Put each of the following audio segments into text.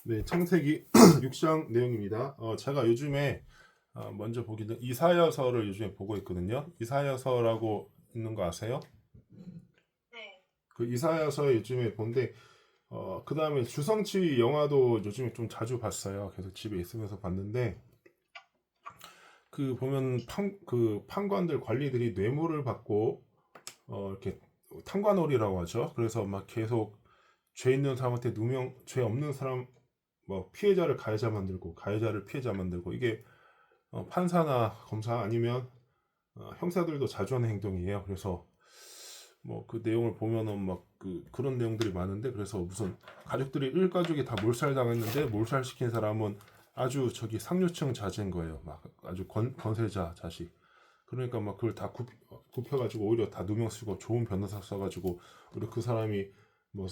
네, 창세기 6장 내용입니다. 제가 요즘에 먼저 보기는 이사야서를 요즘에 보고 있거든요. 이사야서라고 있는 거 아세요? 네. 그 이사야서 요즘에 본데 그 다음에 주성치 영화도 요즘에 좀 자주 봤어요. 계속 집에 있으면서 봤는데 그 보면 그 판관들 관리들이 뇌물을 받고 이렇게 탕관오리라고 하죠. 그래서 막 계속 죄 있는 사람한테 누명, 죄 없는 사람 뭐 피해자를 가해자 만들고 가해자를 피해자 만들고 이게 판사나 검사 아니면 형사들도 자주 하는 행동이에요. 그래서 뭐 그 내용을 보면은 막 그런 내용들이 많은데 그래서 무슨 가족들이 일가족이 다 몰살당했는데 몰살시킨 사람은 아주 저기 상류층 자제인 거예요. 막 아주 권세자 자식. 그러니까 막 그걸 다 굽혀가지고 오히려 다 누명 쓰고 좋은 변호사 써가지고 우리 그 사람이 뭐,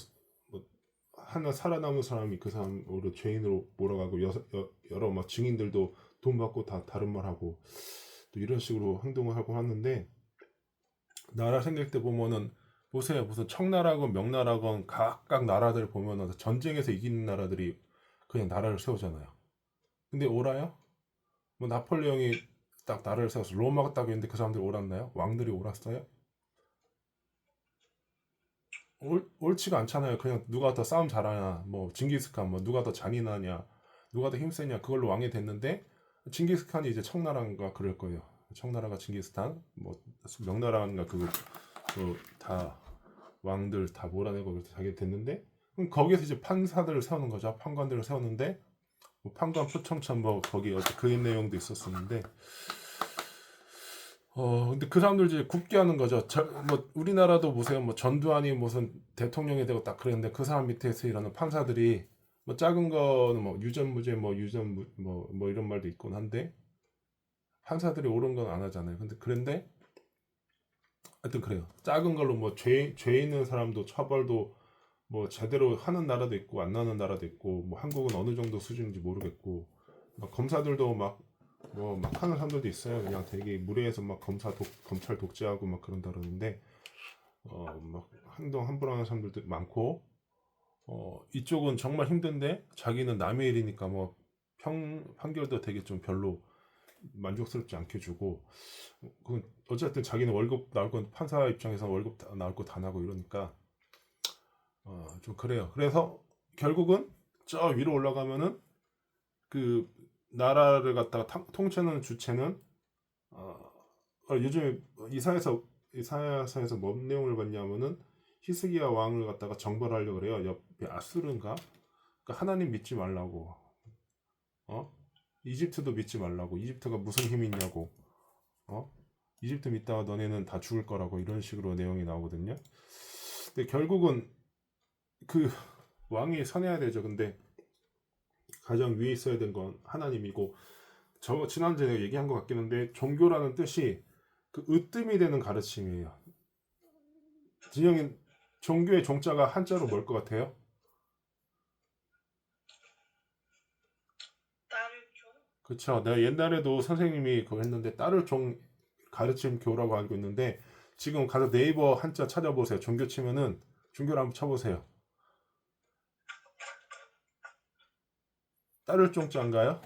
뭐 하나 살아남은 사람이 그 사람 오히려 죄인으로 몰아가고 여러 막 증인들도 돈 받고 다 다른 말 하고 또 이런 식으로 행동을 하고 하는데 나라 생길 때 보면은 보세요 무슨 청나라건 명나라건 각각 나라들 보면은 전쟁에서 이기는 나라들이 그냥 나라를 세우잖아요. 근데 옳아요? 뭐 나폴레옹이 딱 나라를 세워서 로마가 딱 있는데 그 사람들이 옳았나요? 왕들이 옳았어요? 옳지가 않잖아요. 그냥 누가 더 싸움 잘하냐, 뭐 징기스칸, 뭐 누가 더 잔인하냐, 누가 더 힘세냐 그걸로 왕이 됐는데 징기스칸이 이제 청나라인가 그럴 거예요. 청나라가 징기스칸, 뭐 명나라인가 그다 왕들 다 몰아내고 그래서 자기 됐는데 그럼 거기서 이제 판사들을 세우는 거죠. 판관들을 세우는데 뭐 판관 표청천 뭐 거기 어제 그 내용도 있었었는데 근데 그 사람들 이제 굽게 하는 거죠. 뭐 우리나라도 보세요. 뭐 전두환이 무슨 대통령이 되고 딱 그랬는데 그 사람 밑에서 일하는 판사들이 뭐 작은 거는 뭐 유전무죄 뭐 유전 뭐 이런 말도 있곤 한데 판사들이 옳은 건 안 하잖아요. 근데 그런데 하여튼 그래요. 작은 걸로 뭐 죄 있는 사람도 처벌도 뭐 제대로 하는 나라도 있고 안 나는 나라도 있고 뭐 한국은 어느 정도 수준인지 모르겠고 막 검사들도 막 뭐 막 하는 사람들도 있어요. 그냥 되게 무례해서 막 검찰 독재하고 막 그런다 그러는데 막 행동 함부로 하는 사람들도 많고 이쪽은 정말 힘든데 자기는 남의 일이니까 뭐 판결도 되게 좀 별로 만족스럽지 않게 주고 그건 어쨌든 자기는 월급 나올 건 판사 입장에서 월급 나올 거 다 나고 이러니까 좀 그래요. 그래서 결국은 저 위로 올라가면은 그 나라를 갖다가 통치하는 주체는 어, 요즘에 이사야서에서 뭔 내용을 봤냐면은 히스기야 왕을 갖다가 정벌하려고 그래요. 옆에 아수르인가? 그러니까 하나님 믿지 말라고. 어? 이집트도 믿지 말라고. 이집트가 무슨 힘이 있냐고. 어? 이집트 믿다가 너네는 다 죽을 거라고 이런 식으로 내용이 나오거든요. 근데 결국은 그 왕이 선해야 되죠. 근데 가장 위에 있어야 되는 건 하나님이고 저 지난주에 얘기한 것 같긴 한데 종교라는 뜻이 그 으뜸이 되는 가르침이에요. 진영이 종교의 종자가 한자로 뭘 것 같아요? 딸을 좀. 그쵸. 내가 옛날에도 선생님이 그거 했는데 딸을 종 가르침 교라고 알고 있는데 지금 가서 네이버 한자 찾아보세요. 종교 치면은 종교를 한번 쳐보세요. 딸을 종자인가요?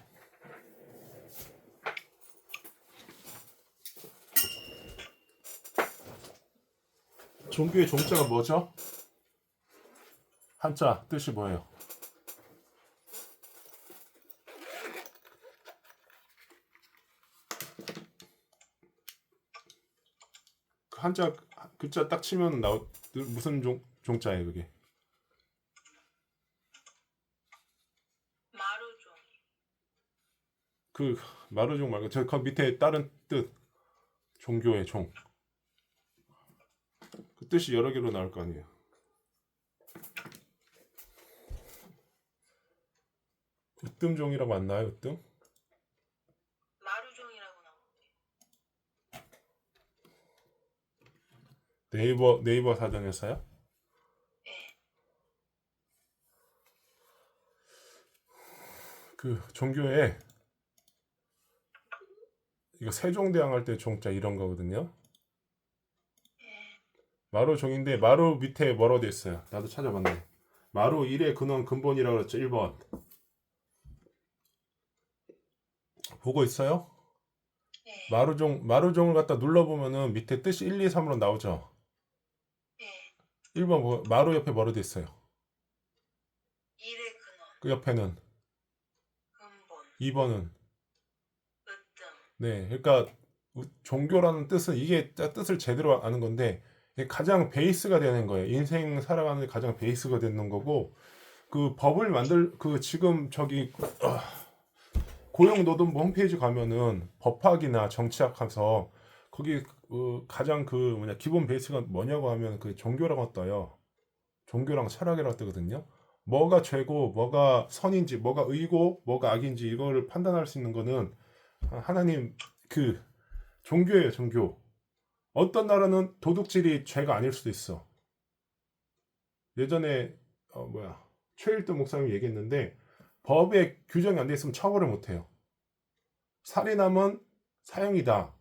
종교의 종자가 뭐죠? 한자 뜻이 뭐예요? 그 한자 글자 딱 치면 무슨 종자예요 그게? 마루종. 그 마루종 말고 저 밑에 다른 뜻 종교의 종. 그 뜻이 여러 개로 나올 거 아니에요. 으뜸종이라고 안 나와요? 으뜸? 마루종이라고 나오는데. 네이버 사전에서요? 예. 그 종교에 이거 세종대왕 할 때 종자 이런 거거든요. 예. 마루종인데 마루 밑에 뭐라고 돼 있어요? 나도 찾아봤네. 마루 1의 근원 근본이라고 그랬죠. 1번. 보고 있어요? 예. 마루종을 갖다 눌러보면은 밑에 뜻이 1, 2, 3으로 나오죠. 예. 1번 마루 옆에 뭐로 돼 있어요? 일의 근원, 그 옆에는 근본, 2번은 으뜸. 네, 그러니까 종교라는 뜻은 이게 뜻을 제대로 아는 건데 이게 가장 베이스가 되는 거예요. 인생 살아가는 데 가장 베이스가 되는 거고 그 법을 만들 그 지금 저기 고용노동부 홈페이지 가면은 법학이나 정치학 가서 거기 가장 그 뭐냐 기본 베이스가 뭐냐고 하면 그 종교라고 떠요. 종교랑 철학이라고 뜨거든요. 뭐가 죄고 뭐가 선인지 뭐가 의고 뭐가 악인지 이거를 판단할 수 있는 거는 하나님 그 종교예요, 종교. 어떤 나라는 도둑질이 죄가 아닐 수도 있어. 예전에 최일도 목사님이 얘기했는데 법에 규정이 안 돼 있으면 처벌을 못 해요. 살인하면 사형이다.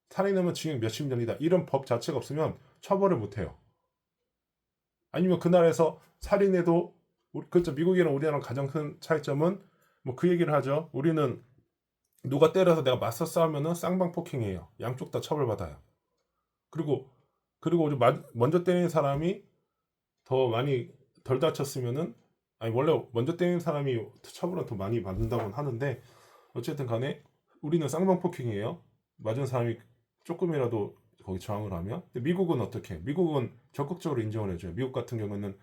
살인하면 징역 몇십 년이다. 이런 법 자체가 없으면 처벌을 못 해요. 아니면 그 나라에서 살인해도 그렇죠. 미국이랑 우리나라랑 가장 큰 차이점은 뭐 그 얘기를 하죠. 우리는 누가 때려서 내가 맞서 싸우면은 쌍방폭행이에요. 양쪽 다 처벌받아요. 그리고 먼저 때리는 사람이 더 많이 덜 다쳤으면은 아니 원래 먼저 때리는 사람이 처벌을 더 많이 받는다고 하는데 어쨌든 간에 우리는 쌍방폭행이에요. 맞은 사람이 조금이라도 거기 저항을 하면. 근데 미국은 어떻게? 미국은 적극적으로 인정을 해줘요. 미국 같은 경우는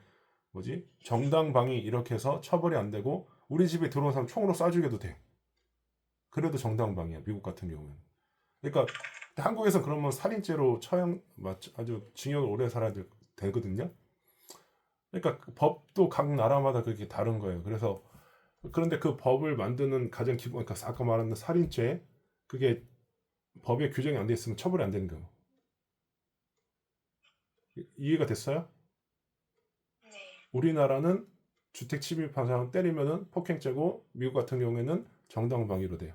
뭐지? 정당방위 이렇게 해서 처벌이 안 되고 우리 집에 들어온 사람 총으로 쏴 죽여도 돼. 그래도 정당방위야. 미국 같은 경우는. 그러니까 한국에서 그러면 살인죄로 아주 징역을 오래 살아야 되거든요. 그러니까 그 법도 각 나라마다 그렇게 다른 거예요. 그래서 그런데 그 법을 만드는 가장 기본, 그러니까 아까 말한 살인죄 그게 법에 규정이 안 돼 있으면 처벌이 안 되는 거예요. 이해가 됐어요? 네. 우리나라는 주택 침입한 사람 때리면은 폭행죄고 미국 같은 경우에는 정당방위로 돼요.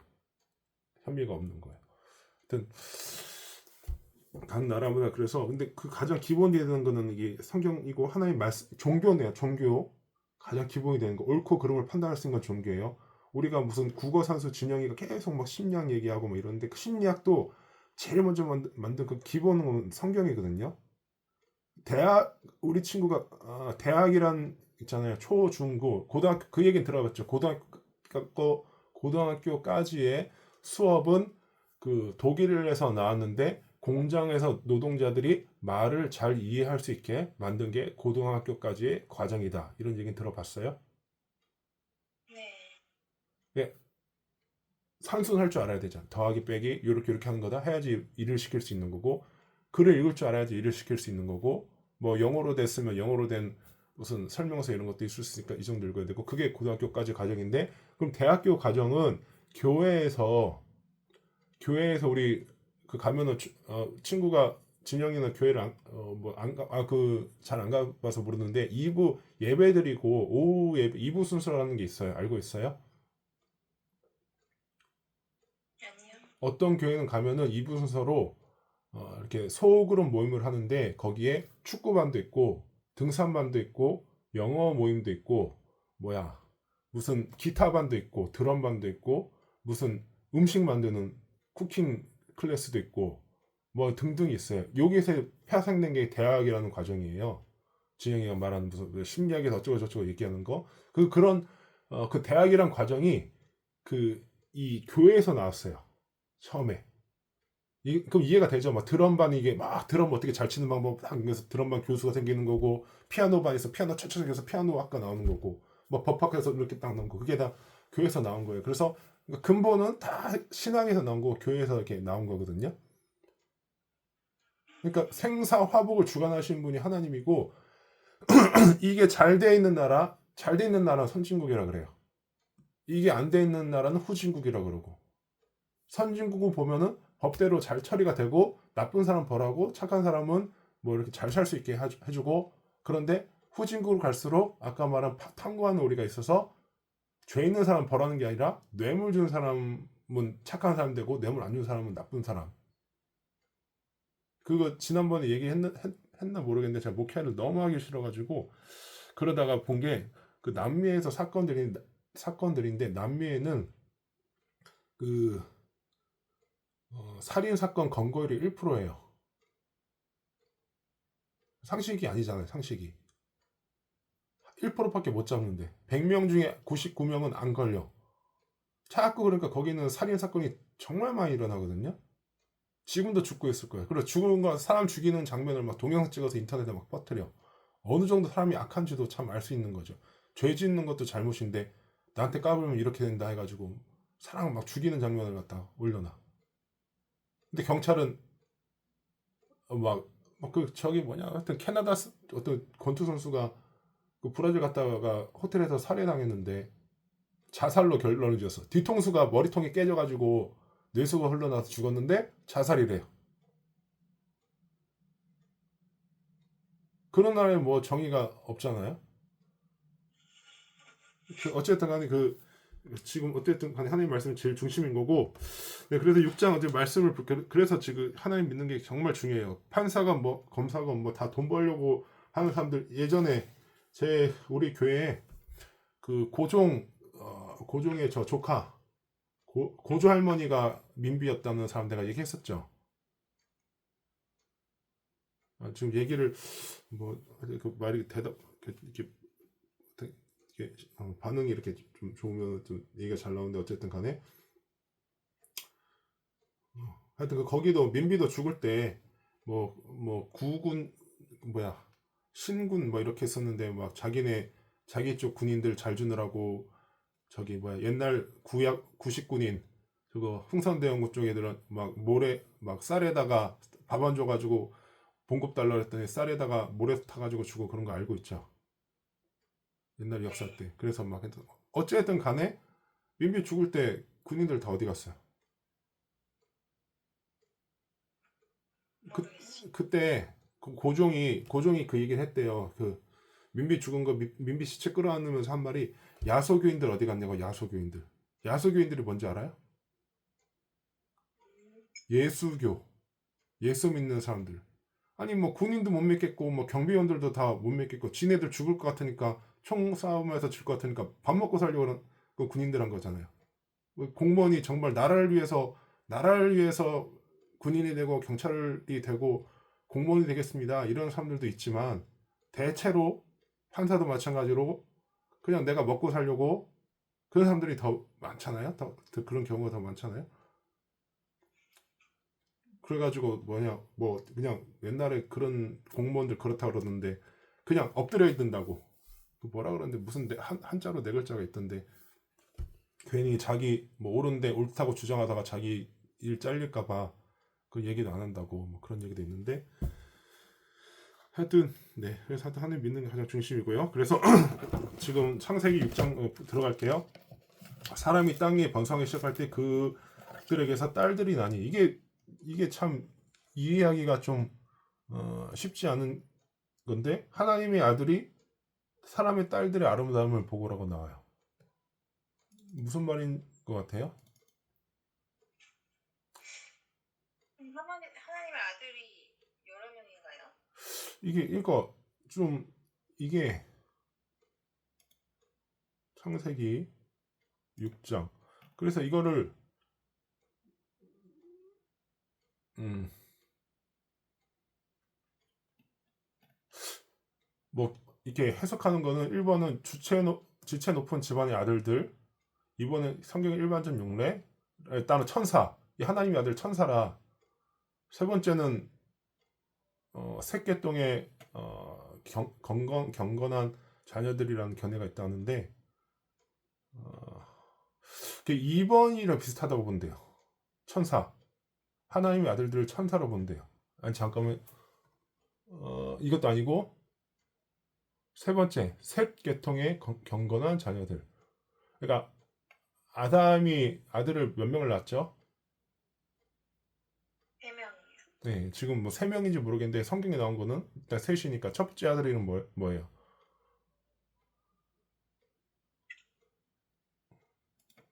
혐의가 없는 거예요. 하여튼 각 나라마다 그래서 근데 그 가장 기본이 되는 거는 이게 성경이고 하나의 말씀 종교네요. 종교 가장 기본이 되는 거 옳고 그름을 판단할 수 있는 건 종교예요. 우리가 무슨 국어 산수 진영이가 계속 막 심리학 얘기하고 뭐 이러는데 그 심리학도 제일 먼저 만든 그 기본은 성경이거든요. 대학 우리 친구가 대학이란 있잖아요. 초, 중, 고, 고등학교 그 얘기는 들어봤죠. 고등학교까지의 수업은 그 독일에서 나왔는데 공장에서 노동자들이 말을 잘 이해할 수 있게 만든 게 고등학교까지의 과정이다. 이런 얘기는 들어봤어요? 네. 예, 산수는 할 줄 알아야 되잖아. 더하기 빼기 이렇게 하는 거다. 해야지 일을 시킬 수 있는 거고 글을 읽을 줄 알아야지 일을 시킬 수 있는 거고 뭐 영어로 됐으면 영어로 된 무슨 설명서 이런 것도 있을 수 있으니까 이 정도 읽어야 되고 그게 고등학교까지 과정인데 그럼 대학교 과정은 교회에서 우리 그 가면은 친구가 진영이는 교회를 잘 안 가봐서 모르는데 2부 예배 드리고 오후 예배 2부 순서라는 게 있어요. 알고 있어요? 아니요. 어떤 교회는 가면은 2부 순서로 이렇게 소그룹 모임을 하는데 거기에 축구반도 있고 등산반도 있고 영어 모임도 있고 뭐야 무슨 기타반도 있고 드럼반도 있고 무슨 음식 만드는 쿠킹 클래스도 있고 뭐 등등 있어요. 여기서 파생된 게 대학이라는 과정이에요. 진영이가 말하는 무슨 심리학에서 어쩌고 저쩌고 얘기하는 거 그런 그 대학이란 과정이 그 이 교회에서 나왔어요. 처음에. 그럼 이해가 되죠? 막 드럼반 이게 막 드럼 어떻게 잘 치는 방법 딱 그래서 드럼반 교수가 생기는 거고 피아노반에서 피아노 쳐쳐서 피아노 학과 나오는 거고 뭐 법학에서 이렇게 딱 나온 거 그게 다 교회에서 나온 거예요. 그래서 근본은 다 신앙에서 나온 거고 교회에서 이렇게 나온 거거든요. 그러니까 생사화복을 주관하시는 분이 하나님이고 이게 잘 돼 있는 나라는 선진국이라 그래요. 이게 안 돼 있는 나라는 후진국이라 그러고 선진국을 보면은 법대로 잘 처리가 되고 나쁜 사람 벌하고 착한 사람은 뭐 이렇게 잘 살 수 있게 해주고 그런데 후진국으로 갈수록 아까 말한 탐구하는 우리가 있어서 죄 있는 사람 벌하는 게 아니라 뇌물 준 사람은 착한 사람 되고 뇌물 안 준 사람은 나쁜 사람. 그거 지난번에 얘기했나 모르겠는데 제가 목회를 너무 하기 싫어가지고 그러다가 본 게 그 남미에서 사건들인데 남미에는 그 살인 사건 검거율이 1%예요. 상식이 아니잖아요. 상식이 1%밖에 못 잡는데 100명 중에 99명은 안 걸려. 자꾸 그러니까 거기는 살인 사건이 정말 많이 일어나거든요. 지금도 죽고 있을 거예요. 그리고 죽은 거 사람 죽이는 장면을 막 동영상 찍어서 인터넷에 막 퍼뜨려. 어느 정도 사람이 악한지도 참 알 수 있는 거죠. 죄 짓는 것도 잘못인데 나한테 까불면 이렇게 된다 해가지고 사람 막 죽이는 장면을 갖다 올려놔. 근데 경찰은 막 저기 뭐냐 하여튼 캐나다 어떤 권투 선수가 그 브라질 갔다가 호텔에서 살해당했는데 자살로 결론을 지었어. 뒤통수가 머리통이 깨져가지고 뇌수가 흘러나와서 죽었는데 자살이래요. 그런 나라에 뭐 정의가 없잖아요. 어쨌든 간에 지금 어쨌든 간에 하나님 말씀이 제일 중심인 거고, 네, 그래서 6장 어제 말씀을 그래서 지금 하나님 믿는 게 정말 중요해요. 판사가 뭐 검사건 뭐 다 돈 벌려고 하는 사람들 예전에 우리 교회에 그 고종의 저 조카 고조 할머니가 민비였다는 사람 내가 얘기했었죠. 지금 얘기를 그 말이 대답 이렇게 반응이 이렇게 좀 좋으면 좀 얘기가 잘 나오는데 어쨌든 간에 하여튼 거기도 민비도 죽을 때 뭐 구군 뭐야 신군 뭐 이렇게 했었는데 막 자기 쪽 군인들 잘 주느라고 저기 뭐야 옛날 구식군인 그거 흥선대원군 쪽 애들은 막 모래 막 쌀에다가 밥 안 줘가지고 봉급 달라 그랬더니 쌀에다가 모래 타가지고 주고 그런 거 알고 있죠. 옛날 역사 때. 그래서 막 어쨌든 간에 민비 죽을 때 군인들 다 어디 갔어요? 그 그때 고종이 그 얘기를 했대요. 그 민비 죽은 거 민비 시체 끌어안으면서 한 말이 야소교인들 어디 갔냐고. 야소교인들이 뭔지 알아요? 예수교, 예수 믿는 사람들. 아니 뭐 군인도 못 믿겠고 뭐 경비원들도 다 못 믿겠고 지네들 죽을 것 같으니까 총싸움에서 질 것 같으니까 밥 먹고 살려고 하는 그 군인들 한 거잖아요. 공무원이 정말 나라를 위해서 군인이 되고 경찰이 되고 공무원이 되겠습니다. 이런 사람들도 있지만 대체로 판사도 마찬가지로 그냥 내가 먹고 살려고 그런 사람들이 더 많잖아요. 더 그런 경우가 더 많잖아요. 그래가지고 뭐 그냥 옛날에 그런 공무원들 그렇다 그러는데 그냥 엎드려 있는다고 뭐라 그러는데 무슨 한자로 네 글자가 있던데 괜히 자기 뭐 옳은데 옳다고 주장하다가 자기 일 잘릴까봐 그 얘기도 안 한다고 뭐 그런 얘기도 있는데 하여튼 네 그래서 하여튼 하나님 믿는 게 가장 중심이고요. 그래서 지금 창세기 6장 들어갈게요. 사람이 땅 위에 번성하기 시작할 때 그들에게서 딸들이 나니 이게 참 이해하기가 좀 쉽지 않은 건데 하나님의 아들이 사람의 딸들의 아름다움을 보고라고 나와요. 무슨 말인 것 같아요? 하나님의 아들이 여러 명인가요? 이게 창세기 6장. 그래서 이거를 뭐 이렇게 해석하는 거는 1번은 지체 높은 집안의 아들들, 2번은 성경의 일반적 용례, 따로 천사, 이 하나님의 아들 천사라. 세 번째는 새끼똥의 경건한 자녀들이라는 견해가 있다는데 2번이랑 비슷하다고 본대요. 천사, 하나님의 아들들을 천사로 본대요. 아니 잠깐만, 이것도 아니고 세 번째 셋 계통의 경건한 자녀들. 그러니까 아담이 아들을 몇 명을 낳았죠? 3명이요. 네, 지금 뭐 3명인지 모르겠는데 성경에 나온 거는 일단 셋이니까 첫째 아들 이름 뭐예요?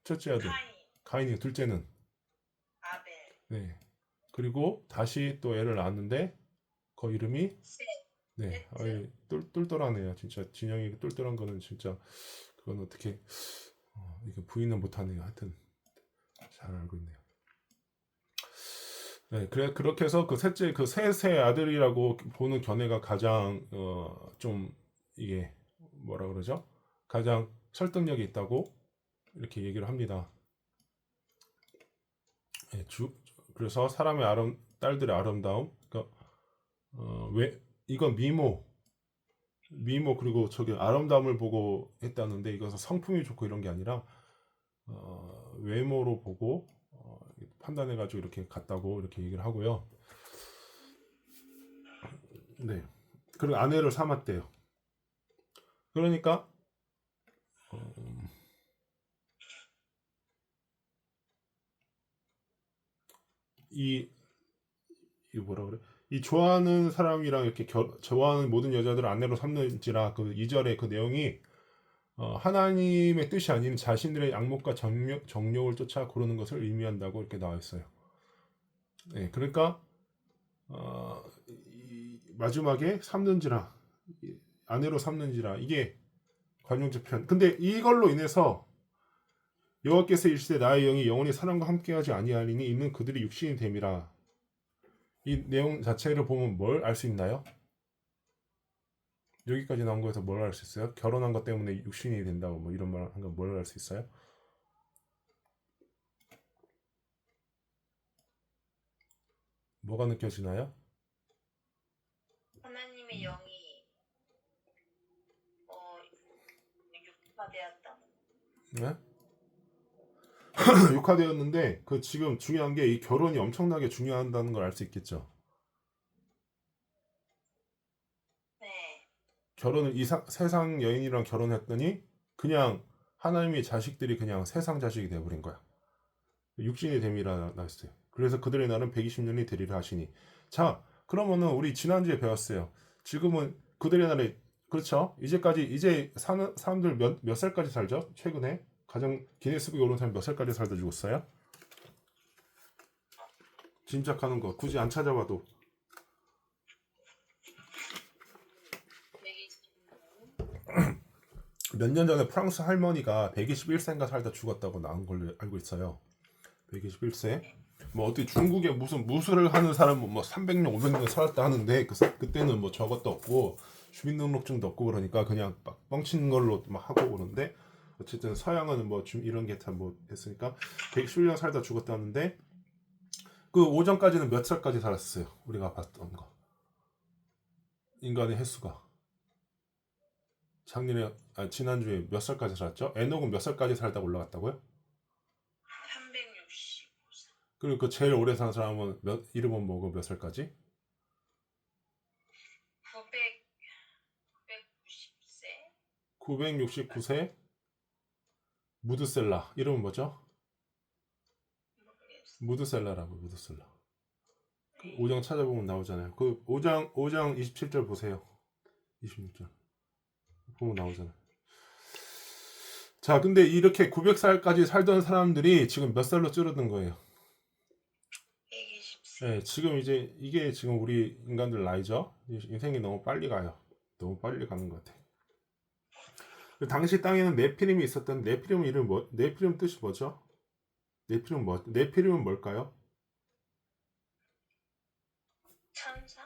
첫째 아들 가인이, 둘째는 아벨, 네. 그리고 다시 또 애를 낳았는데 그 이름이 셋, 네, 똘똘하네요. 진짜 진영이 똘똘한 거는 진짜 그건 어떻게 이게 부인은 못하네요. 하여튼 잘 알고 있네요. 네, 그래 그렇게 해서 그 셋째 그 셋의 아들이라고 보는 견해가 가장 좀 이게 뭐라 그러죠? 가장 설득력이 있다고 이렇게 얘기를 합니다. 네, 그래서 사람의 딸들의 아름다움, 그러니까 왜 이건 미모 그리고 저기 아름다움을 보고 했다는데 이것은 성품이 좋고 이런 게 아니라 외모로 보고 판단해가지고 이렇게 갔다고 이렇게 얘기를 하고요. 네. 그리고 아내를 삼았대요. 그러니까 이, 이 뭐라 그래? 이 좋아하는 사람이랑 이렇게 좋아하는 모든 여자들을 아내로 삼는지라 그 2절의 그 내용이 하나님의 뜻이 아닌 자신들의 양목과 정욕을 쫓아 고르는 것을 의미한다고 이렇게 나와 있어요. 네, 그러니까 마지막에 삼는지라 아내로 삼는지라 이게 관용적 편. 근데 이걸로 인해서 여호와께서 이르시되 나의 영이 영원히 사람과 함께하지 아니하리니 있는 그들이 육신이 됨이라. 이 내용 자체를 보면 뭘 알 수 있나요? 여기까지 나온 거에서 뭘 알 수 있어요? 결혼한 것 때문에 육신이 된다고 뭐 이런 말 한 거 뭘 알 수 있어요? 뭐가 느껴지나요? 하나님의 영이 육화되었다. 네? 육화되었는데 그 지금 중요한 게 이 결혼이 엄청나게 중요하다는 걸 알 수 있겠죠. 네. 결혼을 세상 여인이랑 결혼했더니 그냥 하나님의 자식들이 그냥 세상 자식이 되어버린 거야. 육신이 됨이라 나왔어요. 그래서 그들의 날은 120년이 되리라 하시니. 자, 그러면은 우리 지난주에 배웠어요. 지금은 그들의 날에 그렇죠. 이제 사는 사람들 몇 살까지 살죠? 최근에 가장 기네스북에 오른 사람 몇 살까지 살다 죽었어요? 짐작하는 거 굳이 안 찾아봐도 120년. 몇 년 전에 프랑스 할머니가 121세인가 살다 죽었다고 나온 걸로 알고 있어요. 121세. 뭐 어떻게 중국에 무슨 무술을 하는 사람은 뭐 300년, 500년 살았다 하는데 그때는 뭐 저것도 없고 주민등록증도 없고 그러니까 그냥 막 뻥치는 걸로 막 하고 그러는데 어쨌든 서양은 뭐 좀 이런 게 다 뭐 했으니까 111년 살다 죽었다는데 그 오전까지는 몇 살까지 살았어요? 우리가 봤던 거. 인간의 횟수가 지난주에 몇 살까지 살았죠? 에녹은 몇 살까지 살다 올라갔다고요? 365세. 그리고 그 제일 오래 산 사람은 이름은 뭐고 몇 살까지? 990세. 969세 무드셀라. 이름은 뭐죠? 무드셀라라고 무드셀라. 그 5장 찾아보면 나오잖아요. 그 5장 27절 보세요. 26절 보면 나오잖아요. 자, 근데 이렇게 900살까지 살던 사람들이 지금 몇 살로 줄어든 거예요? 120세. 네, 지금 이제 이게 지금 우리 인간들 나이죠. 인생이 너무 빨리 가요. 너무 빨리 가는 것 같아. 당시 땅에는 네피림이 있었던 네피림 이름 네피림 뜻이 뭐죠? 네피림은 뭘까요? 천사?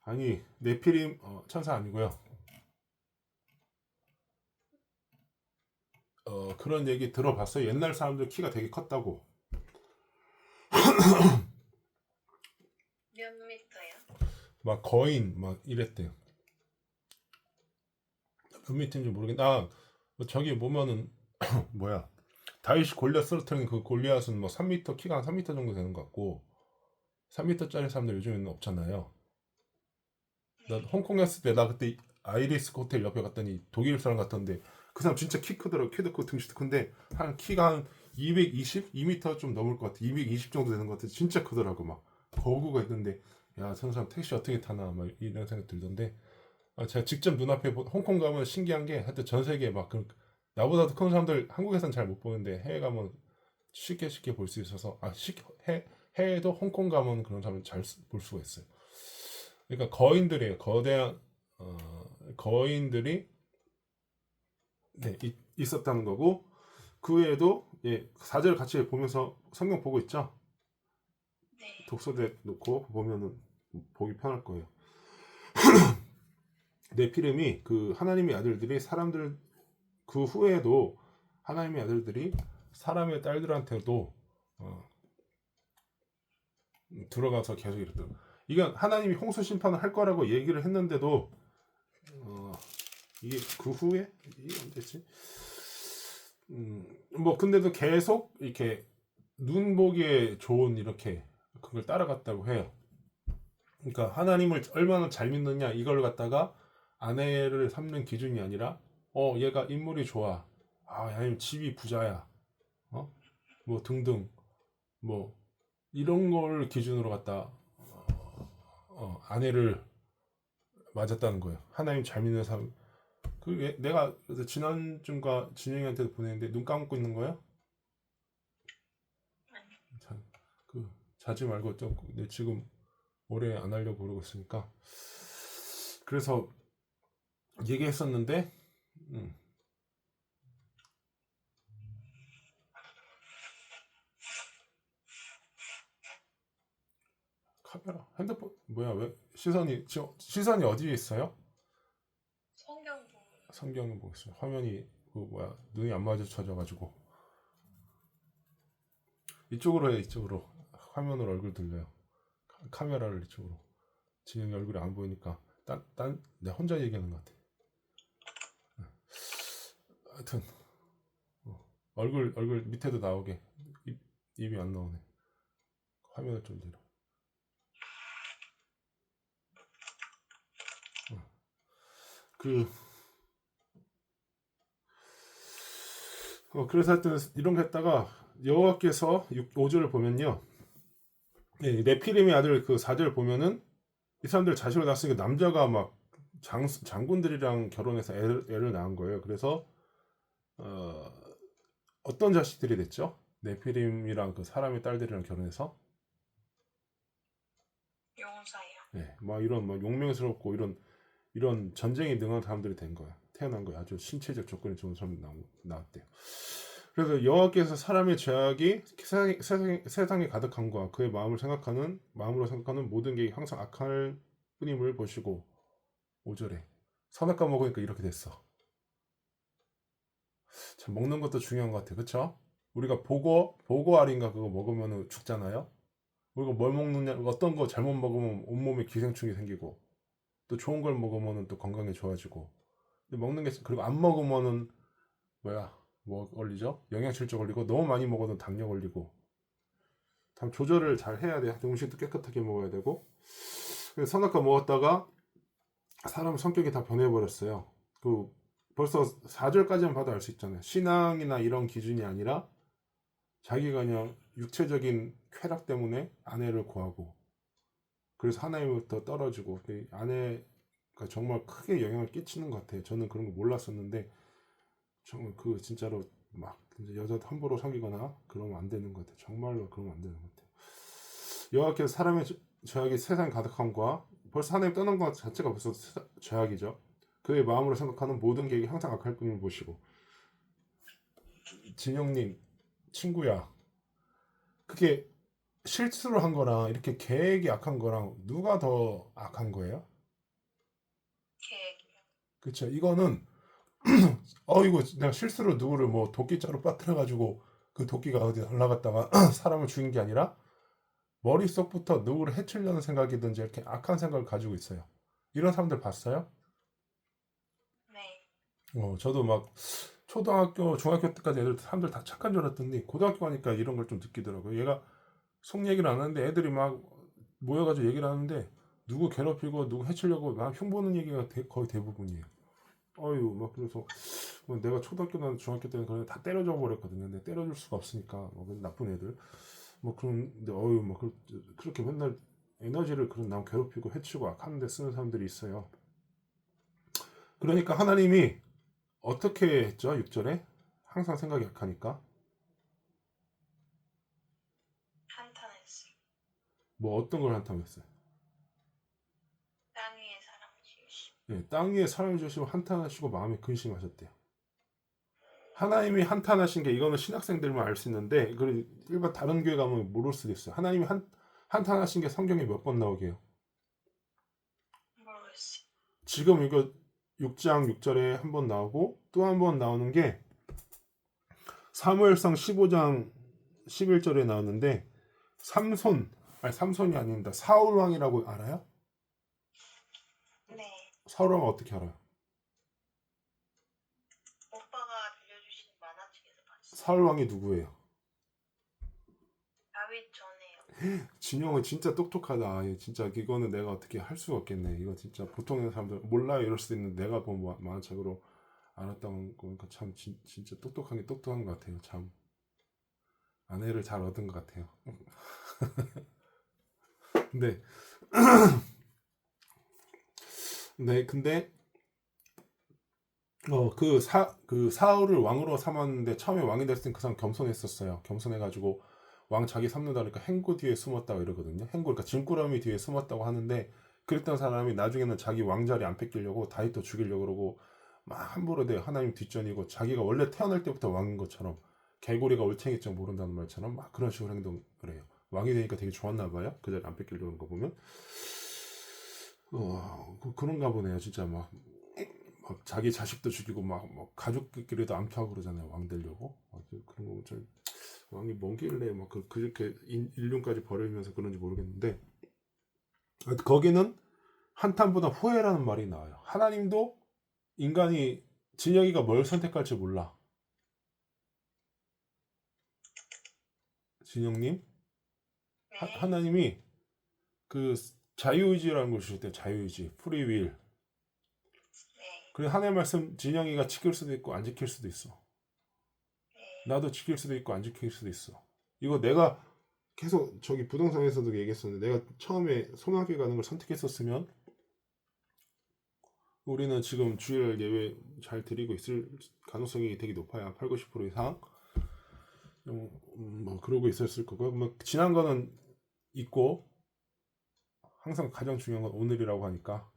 아니 네피림 천사 아니고요. 그런 얘기 들어봤어요. 옛날 사람들 키가 되게 컸다고. 몇 미터요? 막 거인 막 이랬대요. 몇 미터인지 모르겠는데 저기 보면은 뭐야 다윗이 골리앗 쓰러뜨린 그 골리앗은 뭐 3m 키가 한 3m 정도 되는 것 같고 3m짜리 사람들 요즘에는 없잖아요. 나 홍콩에 갔을 때 나 그때 아이리스 호텔 옆에 갔더니 독일 사람 같던데 그 사람 진짜 키 크더라고. 키도 크고 등치도 큰데 한 키가 한 220, 2m 좀 넘을 것 같아. 220 정도 되는 것 같아. 진짜 크더라고. 막 거구가 있는데 야, 저 사람 택시 어떻게 타나 막 이런 생각 들던데 제가 직접 눈앞에 홍콩 가면 신기한 게 하여튼 전 세계 막 나보다도 큰 사람들 한국에선 잘 못 보는데 해외 가면 쉽게 볼 수 있어서 해외도 홍콩 가면 그런 사람을 잘 볼 수가 있어요. 그러니까 거인들이에요. 거대한 거인들이 네, 있었다는 거고 그 외에도 예, 4절 같이 보면서 성경 보고 있죠? 네. 독서대 놓고 보면은 보기 편할 거예요. 네피림이 그 하나님의 아들들이 사람들 그 후에도 하나님의 아들들이 사람의 딸들한테도 들어가서 계속 이랬더라고. 이건 하나님이 홍수 심판을 할 거라고 얘기를 했는데도 이게 그 후에 이게 언제지? 뭐 근데도 계속 이렇게 눈 보기에 좋은 이렇게 그걸 따라갔다고 해요. 그러니까 하나님을 얼마나 잘 믿느냐 이걸 갖다가 아내를 삼는 기준이 아니라 얘가 인물이 좋아, 아니면 집이 부자야, 뭐 등등 뭐 이런 걸 기준으로 갖다 아내를 맞았다는 거예요. 하나님 잘 믿는 사람. 내가 그래서 지난주인가 진영이한테도 보냈는데 눈 감고 있는 거예요? 아니. 그 자지 말고 좀 지금 오래 안 하려고 그러고 있으니까. 그래서 얘기했었는데 카메라 핸드폰 뭐야, 왜 시선이 어디에 있어요? 성경 보고 성경을 보고 있어요. 화면이 그 뭐야, 눈이 안 마주쳐져 가지고 이쪽으로 해. 이쪽으로 화면으로 얼굴 들려요. 카메라를 이쪽으로. 진영이 얼굴이 안 보이니까 내 혼자 얘기하는 것 같아. 하여튼 얼굴 밑에도 나오게. 입이 안 나오네. 화면을 좀 뒤로. 그 그래서 하여튼 이런 거 했다가 여호와께서 5절을 보면요, 네피림의 아들 그 4절 보면은 이 사람들 자식을 낳았으니까 남자가 막 장군들이랑 결혼해서 애를 낳은 거예요. 그래서 어떤 자식들이 됐죠? 네피림이랑 그 사람의 딸들이랑 결혼해서 용사예요. 막 이런 막 용맹스럽고 이런 전쟁에 능한 사람들이 된 거야. 태어난 거야. 아주 신체적 조건이 좋은 사람이 나왔대요. 그래서 여호와께서 사람의 죄악이 세상에 가득함과 그의 마음으로 생각하는 모든 게 항상 악할 뿐임을 보시고 5절에 선악과 먹으니까 이렇게 됐어. 참 먹는 것도 중요한 것 같아. 그쵸? 우리가 보고알인가 그거 먹으면 죽잖아요. 우리가 뭘 먹느냐, 어떤 거 잘못 먹으면 온몸에 기생충이 생기고 또 좋은 걸 먹으면 또 건강에 좋아지고. 근데 먹는 게, 그리고 안 먹으면은 뭐 걸리죠? 영양실조 걸리고, 너무 많이 먹어도 당뇨 걸리고. 참 조절을 잘 해야 돼. 음식도 깨끗하게 먹어야 되고. 그래서 선악과 먹었다가 사람 성격이 다 변해버렸어요. 벌써 4절까지만 봐도 알 수 있잖아요. 신앙이나 이런 기준이 아니라 자기가 그냥 육체적인 쾌락 때문에 아내를 구하고, 그래서 하나님부터 떨어지고, 아내가 정말 크게 영향을 끼치는 것 같아요. 저는 그런 거 몰랐었는데 정말 진짜로 막 여자 함부로 사귀거나 그러면 안 되는 것 같아요. 정말로 그러면 안 되는 것 같아요. 여호와께서 사람의 죄악이 세상 가득함과, 벌써 하나님 떠난 것 자체가 벌써 죄악이죠. 그의 마음으로 생각하는 모든 계획이 항상 악할 뿐을 보시고. 진영님 친구야, 그게 실수로 한 거랑 이렇게 계획이 악한 거랑 누가 더 악한 거예요? 계획이요. 그쵸? 이거는 이거 내가 실수로 누구를 뭐 도끼자루 빠뜨려 가지고 그 도끼가 어디 날아갔다가 사람을 죽인 게 아니라 머릿속부터 누구를 해치려는 생각이든지 이렇게 악한 생각을 가지고 있어요. 이런 사람들 봤어요? 네. 저도 막 초등학교, 중학교 때까지 사람들 다 착한 줄 알았더니 고등학교 가니까 이런 걸 좀 느끼더라고요. 얘가 속 얘기를 안 하는데 애들이 막 모여가지고 얘기를 하는데 누구 괴롭히고 누구 해치려고 막 흉보는 얘기가 거의 대부분이에요. 막 그래서 내가 초등학교나 중학교 때는 그냥 다 때려줘 버렸거든요. 근데 때려줄 수가 없으니까 나쁜 애들 뭐 그런데 막 그렇게 맨날 에너지를 그런 남 괴롭히고 해치고 악하는데 쓰는 사람들이 있어요. 그러니까 하나님이 어떻게 했죠? 6절에 항상 생각이 약하니까 한탄했어요. 뭐 어떤 걸 한탄했어요? 땅 위에 사람을 지으시고. 땅 위에 사람을 주시고 한탄하시고 마음에 근심하셨대요. 하나님이 한탄하신 게 이거는 신학생들만 알 수 있는데 그 일반 다른 교회 가면 모를 수도 있어요. 하나님이 한탄하신 게 성경에 몇 번 나오게 해요. 모르겠어. 지금 이거 6장 6절에 한 번 나오고 또 한 번 나오는 게 사무엘상 15장 11절에 나오는데 삼손이 아닙니다. 사울 왕이라고 알아요? 네. 사울 왕 어떻게 알아요? 오빠가 들려주신 만화책에서 봤어. 사울 왕이 누구예요? 다윗 전에요. 진영은 진짜 똑똑하다. 아, 진짜 이거는 내가 어떻게 할 수가 없겠네. 이거 진짜 보통의 사람들 몰라요 이럴 수도 있는데 내가 본 만화책으로 알았다는 거니까 참 진짜 똑똑한 것 같아요. 참 아내를 잘 얻은 것 같아요. 근데 네 근데 그 사울을 왕으로 삼았는데 처음에 왕이 됐을 땐 그 사람 겸손했었어요. 겸손해가지고 왕 자기 삼는다 그러니까 행구 뒤에 숨었다고 이러거든요. 행구 그러니까 짐꾸러미 뒤에 숨었다고 하는데 그랬던 사람이 나중에는 자기 왕자리 안 뺏기려고 다윗도 죽이려고 그러고 막 함부로 돼 하나님 뒷전이고 자기가 원래 태어날 때부터 왕인 것처럼 개구리가 올챙이쯤 모른다는 말처럼 막 그런 식으로 행동을 해요. 왕이 되니까 되게 좋았나 봐요. 그 자리 안 뺏기려고 하는 거 보면 그런가 보네요. 진짜 막 자기 자식도 죽이고 막 가족끼리도 암투하고 그러잖아요. 왕 되려고 그런 거 좀 왕이 뭔길래 막 그렇게 인륜까지 버리면서 그런지 모르겠는데 거기는 한탄보다 후회라는 말이 나와요. 하나님도 인간이 진영이가 뭘 선택할지 몰라. 진영님 네. 하나님이 그 자유의지라는 걸 주실 때 자유의지 프리윌 네. 그리고 하나님 말씀 진영이가 지킬 수도 있고 안 지킬 수도 있어. 네. 나도 지킬 수도 있고 안 지킬 수도 있어. 이거 내가 계속 저기 부동산에서도 얘기했었는데 내가 처음에 소나기 가는 걸 선택했었으면 우리는 지금 주일 예배 잘 드리고 있을 가능성이 되게 높아요. 8, 90% 이상. 뭐 그러고 있었을 거고. 뭐 지난 거는 있고 항상 가장 중요한 건 오늘이라고 하니까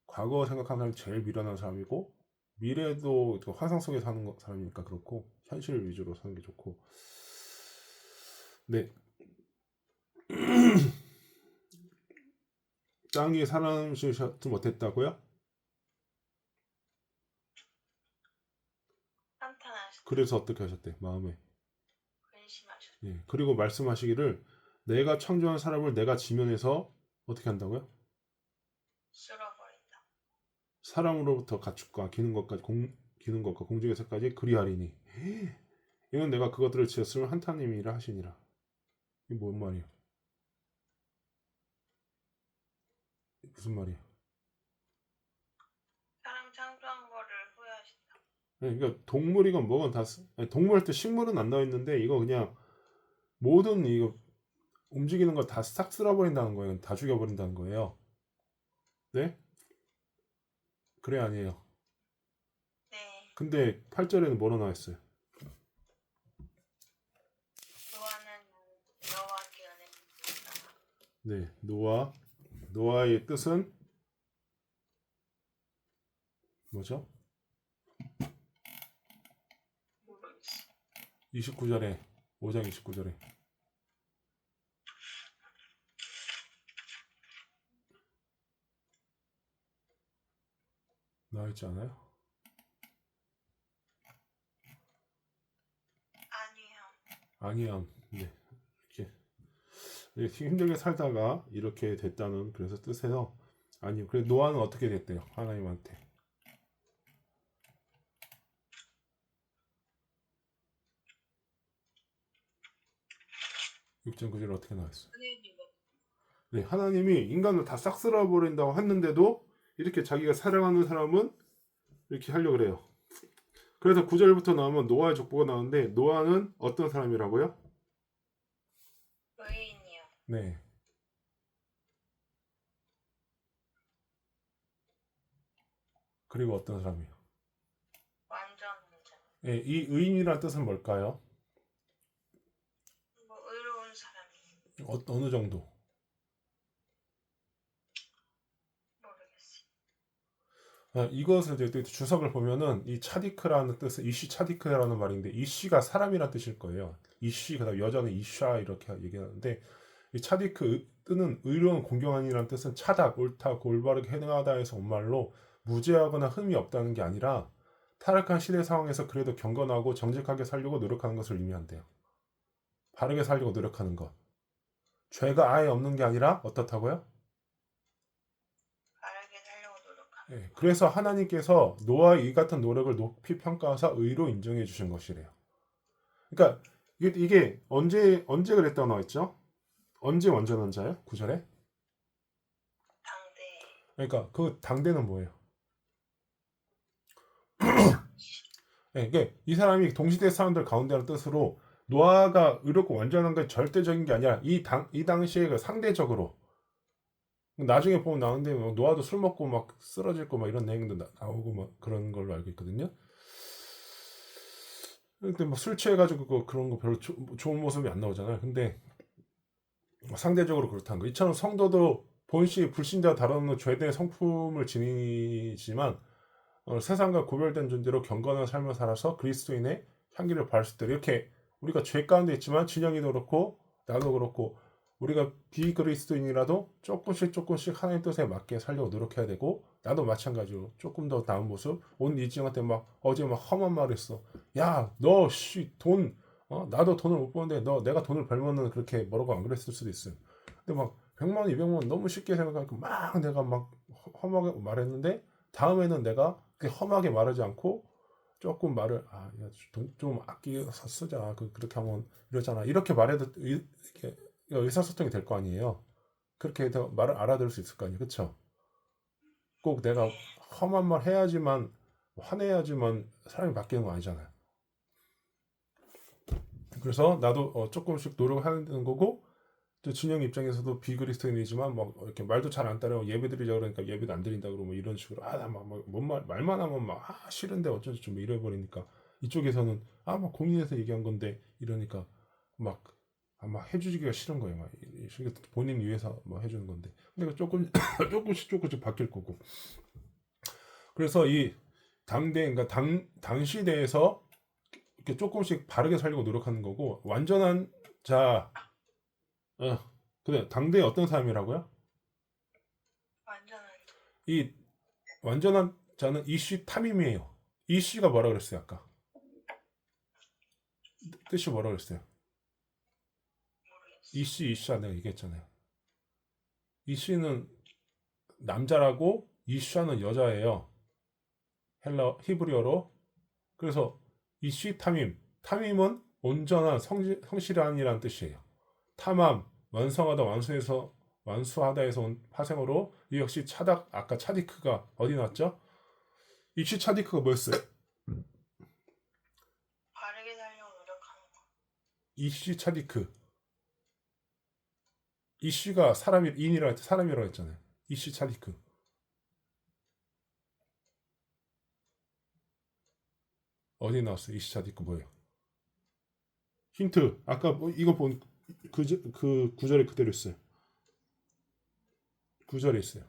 과거 생각하는 사람이 제일 미련한 사람이고 미래도 환상 속에 사는 사람이니까 그렇고 현실 위주로 사는 게 좋고. 네. 땅이 살아남지 못했다고요? 한탄하셨. 그래서 어떻게 하셨대? 마음에. 근심하셨. 예. 그리고 말씀하시기를 내가 창조한 사람을 내가 지면에서 어떻게 한다고요? 쓸어버린다. 사람으로부터 가축과 기는 것과 공중에서까지 그리하리니. 이건 내가 그것들을 지었으면 한탄님이라 하시니라. 이게 뭔 말이야? 무슨 말이야? 사람 창조한 거를 후회하신다. 그러니까 동물이건 뭐건 다 동물할 때 식물은 안 나와 있는데 이거 그냥 모든 이거 움직이는 거 다 싹 쓸어버린다는 거예요. 다 죽여버린다는 거예요. 네? 그래 아니에요. 네. 근데 8절에는 뭐로 나와 있어요? 노아는 여호와께 은혜를 받았다. 네, 노아의 뜻은 뭐죠? 모르겠어. 29절에 5장 29절에 나와 있지 않아요? 아니야. 네. 이렇게 힘들게 살다가 이렇게 됐다는 그래서 뜻에서 아니요. 그래 노아는 어떻게 됐대요? 하나님한테 6.9절 어떻게 나왔어요? 네, 하나님이 인간을 다 싹 쓸어버린다고 했는데도 이렇게 자기가 사랑하는 사람은 이렇게 하려고 그래요. 그래서 9절부터 나오면 노아의 족보가 나오는데 노아는 어떤 사람이라고요? 의인이요. 네. 그리고 어떤 사람이요? 완전 의자. 네, 이 의인이라는 뜻은 뭘까요? 뭐 의로운 사람이. 어느 정도? 모르겠어. 이것을 이제 또 주석을 보면은 이 차디크라는 뜻은 이쉬 차디크라는 말인데 이쉬가 사람이란 뜻일 거예요. 이쉬 그다음 여자는 이샤 이렇게 얘기하는데 이 차디크 뜻은 의로운 공경한이라는 뜻은 차다, 옳다, 올바르게 행하다에서 온 말로 무죄하거나 흠이 없다는 게 아니라 타락한 시대 상황에서 그래도 경건하고 정직하게 살려고 노력하는 것을 의미한대요. 바르게 살려고 노력하는 것. 죄가 아예 없는 게 아니라 어떻다고요? 바르게 살려고 노력하는 예, 그래서 하나님께서 노아의 이 같은 노력을 높이 평가하사 의로 인정해 주신 것이래요. 그러니까 이게 언제 그랬다고 나와 있죠? 언제 완전한 자요? 구절에? 당대 그러니까 그 당대는 뭐예요? 예, 이게 이 사람이 동시대 사람들 가운데라는 뜻으로 노아가 의롭고 완전한 게 절대적인 게 아니라 이 당시에 그 상대적으로 나중에 보면 나오는데 뭐 노아도 술 먹고 막 쓰러질 거 막 이런 내용도 나오고 막 그런 걸로 알고 있거든요. 근데 뭐 술 취해가지고 그런 거 별로 좋은 모습이 안 나오잖아요. 근데 상대적으로 그렇다는 거. 이처럼 성도도 본시 불신자 다루는 죄된 성품을 지니지만 세상과 구별된 존재로 경건한 삶을 살아서 그리스도인의 향기를 발할 수 있도록 이렇게 우리가 죄 가운데 있지만 진영이도 그렇고 나도 그렇고 우리가 비그리스도인이라도 조금씩 하나님 뜻에 맞게 살려고 노력해야 되고 나도 마찬가지로 조금 더 나은 모습 오늘 이지영한테 막 어제 막 험한 말 했어. 야 너 씨 돈 나도 돈을 못 버는데 너 내가 돈을 벌면은 그렇게 뭐라고 안 그랬을 수도 있어요. 근데 막 100만 원, 200만 원 너무 쉽게 생각하니까 막 내가 막 험하게 말했는데 다음에는 내가 그렇게 험하게 말하지 않고 조금 말을 돈 좀 아끼서 쓰자 그렇게 하면 이러잖아 이렇게 말해도 이렇게 의사소통이 될 거 아니에요. 그렇게 해서 말을 알아들을 수 있을 거 아니에요. 그쵸? 꼭 내가 험한 말 해야지만 화내야지만 사람이 바뀌는 거 아니잖아요. 그래서 나도 조금씩 노력하는 거고 또 진영 입장에서도 비그리스도인이지만 뭐 이렇게 말도 잘 안 따라 예배드리자 그러니까 예배도 안 드린다 그러고 뭐 이런 식으로 나막뭔 말만 하면 막 싫은데 어쩌지 좀 이래버리니까 이쪽에서는 막 고민해서 얘기한 건데 이러니까 막 해주기가 싫은 거예요. 막 본인 위해서 뭐 해주는 건데 근데 조금 조금씩 바뀔 거고 그래서 이 당대 그러니까 당시대에서 이렇게 조금씩 바르게 살려고 노력하는 거고 완전한 자 그래 당대의 어떤 사람이라고요? 완전한 이 완전한 자는 이씨 탐임이에요. 이씨가 뭐라 그랬어요 아까? 뜻이 뭐라 그랬어요? 모르겠어. 이씨 내가 얘기했잖아요. 이씨는 남자라고 이씨는 여자예요. 히브리어로. 그래서 이씨 탐임은 온전한 성실한이라는 뜻이에요. 탐함 완성하다 완수하다에서 온 파생어로 이 역시 아까 차디크가 어디 났죠? 이씨 차디크가 뭐였어요? 바르게 살려고 노력하는 거. 이씨 차디크 이씨가 사람이라고 했잖아요. 이씨 차디크 어디 나왔어요? 이씨 차디크 뭐예요? 힌트 아까 뭐 이거 본 그 구절에 그대로 있어요. 구절에 있어요.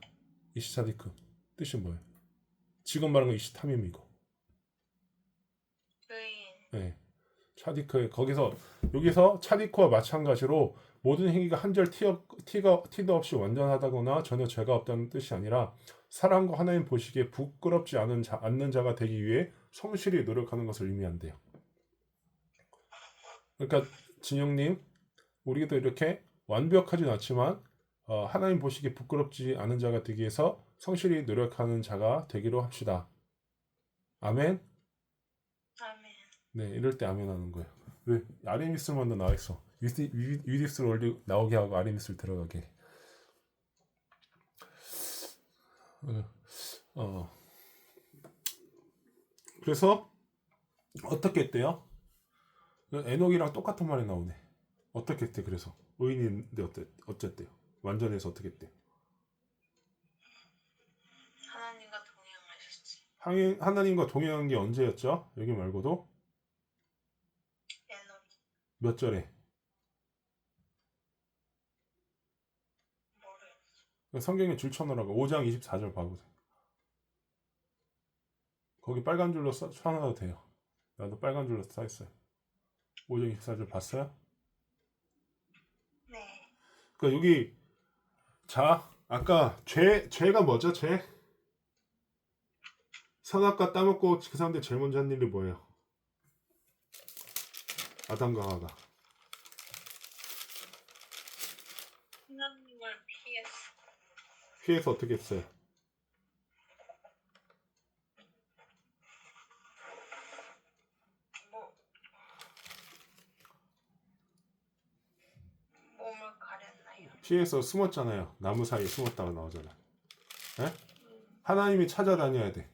이씨 차디크 뜻이 뭐예요? 지금 말한 건 이씨 탐임이고 의인 네. 차디크 여기서 차디크와 마찬가지로 모든 행위가 한절 티도 없이 완전하다거나 전혀 죄가 없다는 뜻이 아니라 사람과 하나님 보시기에 부끄럽지 않는 자가 되기 위해 성실히 노력하는 것을 의미한대요. 그러니까 진영님 우리도 이렇게 완벽하진 않지만 하나님 보시기에 부끄럽지 않은 자가 되기 위해서 성실히 노력하는 자가 되기로 합시다. 아멘. 아멘. 네, 이럴 때 아멘 하는 거예요. 왜? 아레미스만도 나와 있어. 위디스를 나오게 하고 아레미스를 들어가게. 어, 어. 그래서 어떻게 했대요? 에녹이랑 똑같은 말이 나오네. 어떻게 했대? 그래서 의인인데 어쨌대요? 완전해서 어떻게 했대? 하나님과 동행하셨지. 하나님과 동행한 게 언제였죠? 여기 말고도 에녹 몇 절에? 모르겠어. 성경에 줄쳐놓으라고 5장 24절 봐보세요. 거기 빨간 줄로 써놔도 돼요. 나도 빨간 줄로 써 있어요. 오정 24줄 봤어요? 네. 그러니까 여기 자 아까 죄가 뭐죠? 죄 선악과 따먹고 그 사람들 제일 먼저 한 일이 뭐예요? 아담과 하와가 하나님을 피했어. 피해서 어떻게 했어요? 뭐 몸을 가렸나요? 피해서 숨었잖아요. 나무 사이에 숨었다가 나오잖아요. 예? 음, 하나님이 찾아다녀야 돼.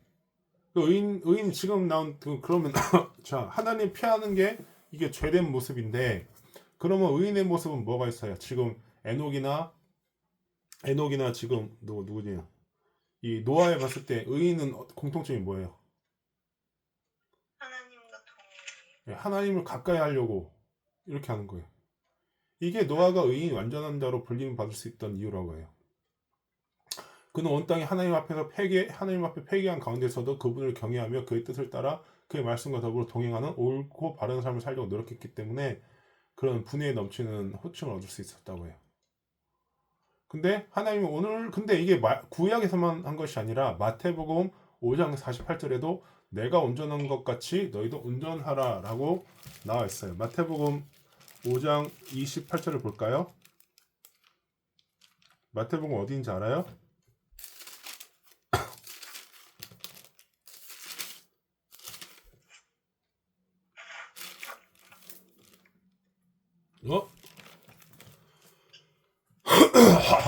그 의인 지금 나온 그러면 자 하나님 피하는 게 이게 죄된 모습인데 그러면 의인의 모습은 뭐가 있어요? 지금 에녹이나 지금 누구냐 이 노아에 봤을 때 의인은 공통점이 뭐예요? 하나님과 동행해요. 예, 하나님을 가까이 하려고 이렇게 하는 거예요. 이게 노아가 의인 완전한 자로 불림 받을 수 있던 이유라고 해요. 그는 온 땅에 하나님 앞에 회개한 가운데서도 그분을 경외하며 그의 뜻을 따라 그의 말씀과 더불어 동행하는 옳고 바른 삶을 살려고 노력했기 때문에 그런 분에 넘치는 호칭을 얻을 수 있었다고 해요. 근데 하나님이 근데 이게 구약에서만 한 것이 아니라 마태복음 5장 48절에도 내가 운전한 것 같이 너희도 운전하라 라고 나와 있어요. 마태복음 5장 28절을 볼까요? 마태복음 어디인지 알아요? 어?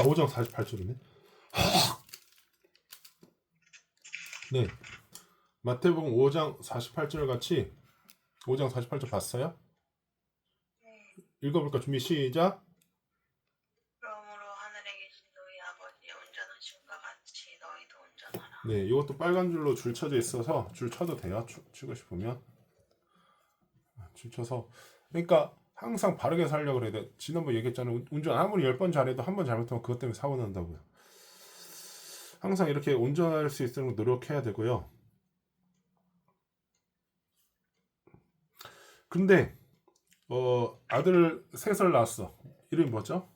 5장 48절이네. 네. 마태복음 5장 48절 같이 5장 48절 봤어요? 네. 읽어볼까? 준비 시작. 그러므로 하늘에 계신 너희 아버지의 운전하심과 같이 너희도 운전하라. 네, 이것도 빨간 줄로 줄 쳐져 있어서 줄 쳐도 돼요. 치고 싶으면 줄 쳐서 그러니까 항상 바르게 살려고 그래야 돼. 지난번 얘기했잖아요. 운전 아무리 10번 잘해도 한 번 잘못하면 그것 때문에 사고 난다고요. 항상 이렇게 운전할 수 있도록 노력해야 되고요. 근데 아들 셋을 낳았어. 이름이 뭐죠?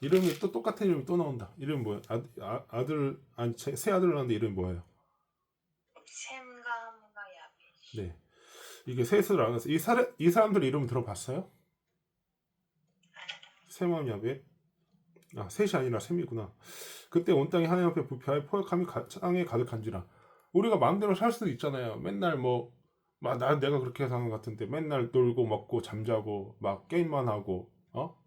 이름이 또 똑같은 이름이 또 나온다. 이름 뭐야? 아들 아니 새 아들 낳았는데 이름이 뭐예요? 샘과 함과 야벳. 네, 이게 셋을 낳았어. 이 사람들 이름 들어봤어요? 셈함 야벳. 아 셋이 아니라 셈이구나. 그때 온 땅이 하나님 앞에 부패하여 포역함이 땅에 가득한지라. 우리가 마음대로 살 수도 있잖아요. 맨날 내가 그렇게 사는 것 같은데 맨날 놀고 먹고 잠자고 막 게임만 하고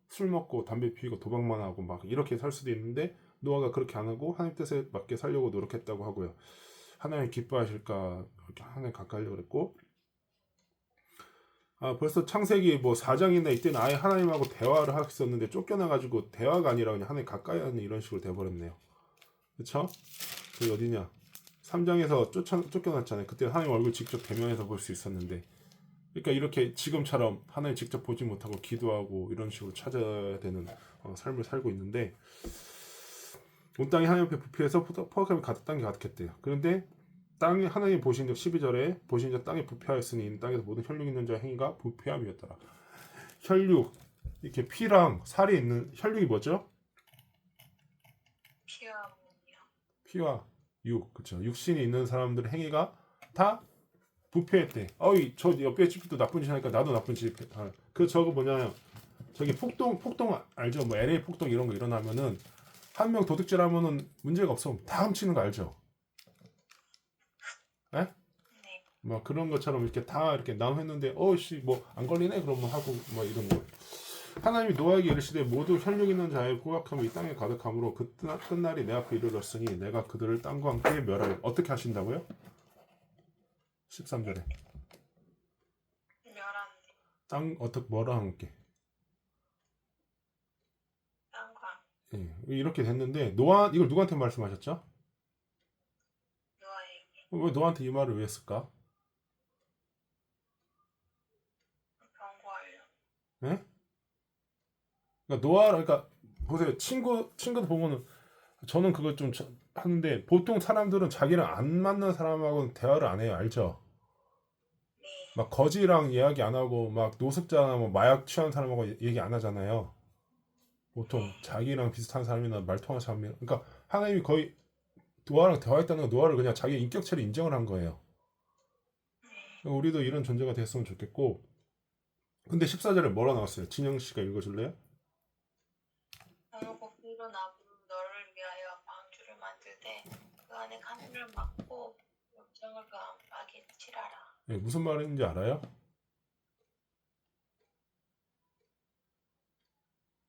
술 먹고 담배 피우고 도박만 하고 막 이렇게 살 수도 있는데 노아가 그렇게 안 하고 하나님 뜻에 맞게 살려고 노력했다고 하고요. 하나님 기뻐하실까 이렇게 하나님 가까이 하려고 그랬고 벌써 창세기 뭐 4장이나 이때는 아예 하나님하고 대화를 했었는데 쫓겨나가지고 대화가 아니라 그냥 하나님 가까이 하는 이런 식으로 돼버렸네요. 그쵸? 그 어디냐 3장에서 쫓겨났잖아요. 그때 하나님 얼굴 직접 대면해서 볼 수 있었는데 그러니까 이렇게 지금처럼 하나님 직접 보지 못하고 기도하고 이런 식으로 찾아야 되는 삶을 살고 있는데 온 땅이 하나님 앞에 부패해서 포악함이 땅에 가득했대요. 그런데 땅이 하나님 보신 적 12절에 보신 적 땅에 부패하였으니 이 땅에서 모든 혈육 있는 자의 행위가 부패함이었더라. 혈육 이렇게 피랑 살이 있는 혈육이 뭐죠? 피와 몸이요. 피와 그쵸. 육신이 있는 사람들의 행위가 다 부패했대. 저 옆에 집도 나쁜 짓 하니까 나도 나쁜 짓 해. 그 저거 뭐냐면 저기 폭동 알죠? 뭐 LA 폭동 이런 거 일어나면은 한 명 도둑질하면은 문제가 없어. 다 훔치는 거 알죠? 에? 네. 뭐 그런 것처럼 이렇게 다 이렇게 남 했는데 뭐 안 걸리네 그러면 하고 뭐 이런 거. 하나님이 노아에게 이르시되 모두 혈육 있는 자의 포악함이 이 땅에 가득함으로 그 끝날이 내 앞에 이르렀으니 내가 그들을 땅과 함께 멸하리. 어떻게 하신다고요? 13절에 멸한데 땅 어떻게 뭐라 함께 땅과 예, 이렇게 됐는데 노아 이걸 누구한테 말씀하셨죠? 노아에게 왜 노아한테 이 말을 왜 했을까? 경고하려. 예? 그러니까 노화 그러니까 보세요. 친구들 보면은 저는 그걸 좀 하는데 보통 사람들은 자기랑 안 맞는 사람하고는 대화를 안 해요. 알죠? 네. 막 거지랑 이야기 안 하고 막 노숙자나 뭐 마약 취한 사람하고 얘기 안 하잖아요. 보통 네. 자기랑 비슷한 사람이나 말통한 사람이 그러니까 하나님이 거의 노아랑 대화했다는 건 노아를 그냥 자기 인격체를 인정을 한 거예요. 네. 우리도 이런 존재가 됐으면 좋겠고 근데 14절에 뭐라 나왔어요? 진영 씨가 읽어줄래요? 어느 곡기로 나무로 너를 위하여 방주를 만들되 그 안에 가문을 막고 욕정을 그 안팎에 칠하라. 네, 무슨 말인지 알아요?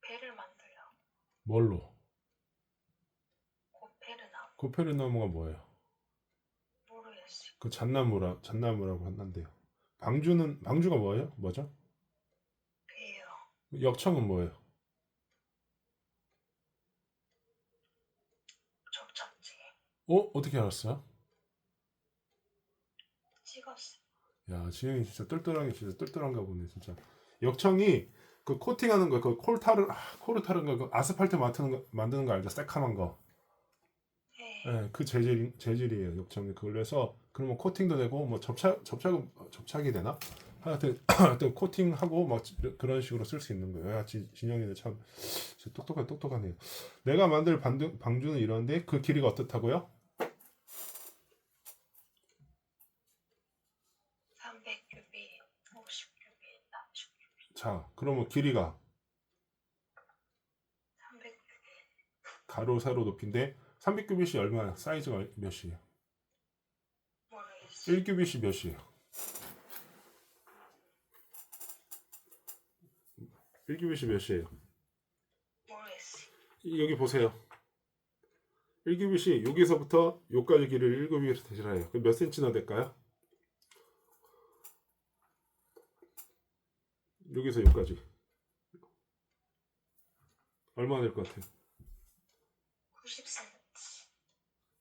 배를 만들려. 뭘로? 고페르나무. 코페르나무가 뭐예요? 모르겠어요. 그 잣나무라고 한대요. 방주가 뭐예요? 뭐죠? 배요. 역청은 뭐예요? 족쳤지. 어떻게 알았어요? 찍었어. 야, 지영이 진짜 진짜 똘똘한가 보네, 진짜. 역청이 그 코팅하는 거, 그 코르타르인가 그 아스팔트 만드는 거 알죠? 새카만 거. 네. 예, 그 재질이에요, 역청이. 그걸로 해서 그러면 코팅도 되고 뭐 접착이 되나? 하여튼 코팅하고 막 그런 식으로 쓸 수 있는 거예요. 야, 진영이는 참 진짜 똑똑하네요. 내가 만들 방주는 이런데 그 길이가 어떻다고요? 300규빗, 50규빗, 30규빗, 자, 그러면 길이가 300규빗. 가로 세로 높이인데 300규빗이 얼마야? 사이즈가 몇이에요? 모르겠어. 1규빗이 몇이에요? 1규빗이 몇이에요? 모르겠어. 여기 보세요. 1규빗이 여기서부터 여기까지 길이를 1규빗으로 대신해요. 그럼 몇 센치나 될까요? 여기서 여기까지 얼마나 될 것 같아요? 90cm.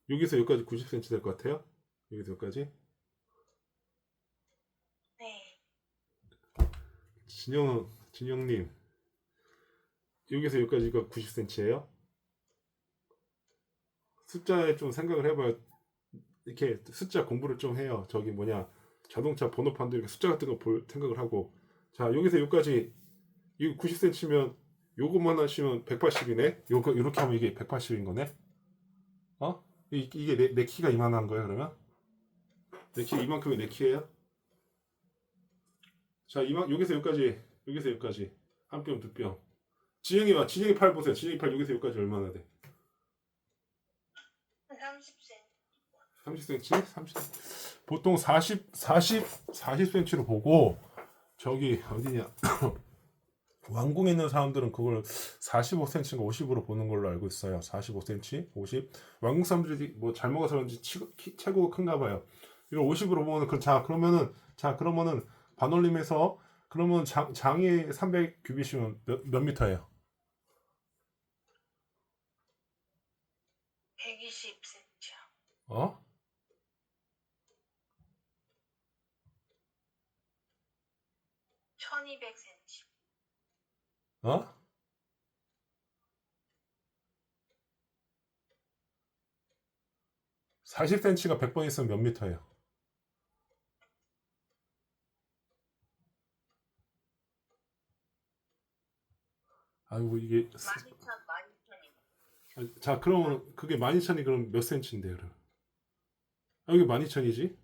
여기서 여기까지 90cm 될 것 같아요? 여기서 여기까지? 네. 진영님 여기서 여기까지가 90cm예요? 숫자에 좀 생각을 해봐요. 이렇게 숫자 공부를 좀 해요. 저기 뭐냐 자동차 번호판도 이렇게 숫자 같은 거 볼 생각을 하고 자 여기서 여기까지 이거 90cm면 요것만 하시면 180이네. 요거 이렇게 하면 이게 180인 거네. 어? 이게 내 키가 이만한 거예요 그러면? 내 키 이만큼이 내 키예요? 자 여기서 여기까지 한 뼘 두 뼘. 진영이 팔 보세요. 진영이 팔 여기서 여기까지 얼마나 돼? 30cm. 30cm? 30. 보통 40cm로 보고 저기 어디냐 왕궁에 있는 사람들은 그걸 45cm인가 50으로 보는 걸로 알고 있어요. 45cm, 50. 왕궁 사람들이 뭐 잘 먹어서 그런지 체구가 큰가 봐요. 이걸 50으로 보면 그러면은 반올림에서 그러면 장이 300 규빗이면 몇 미터예요? 120cm. 어? 1200cm. 어? 40cm가 100번 있으면 몇 미터예요? 아이고 이게 12,000. 자 그러면 그게 12,000이 그럼 몇 센치인데 그럼? 아 이게 12,000이지?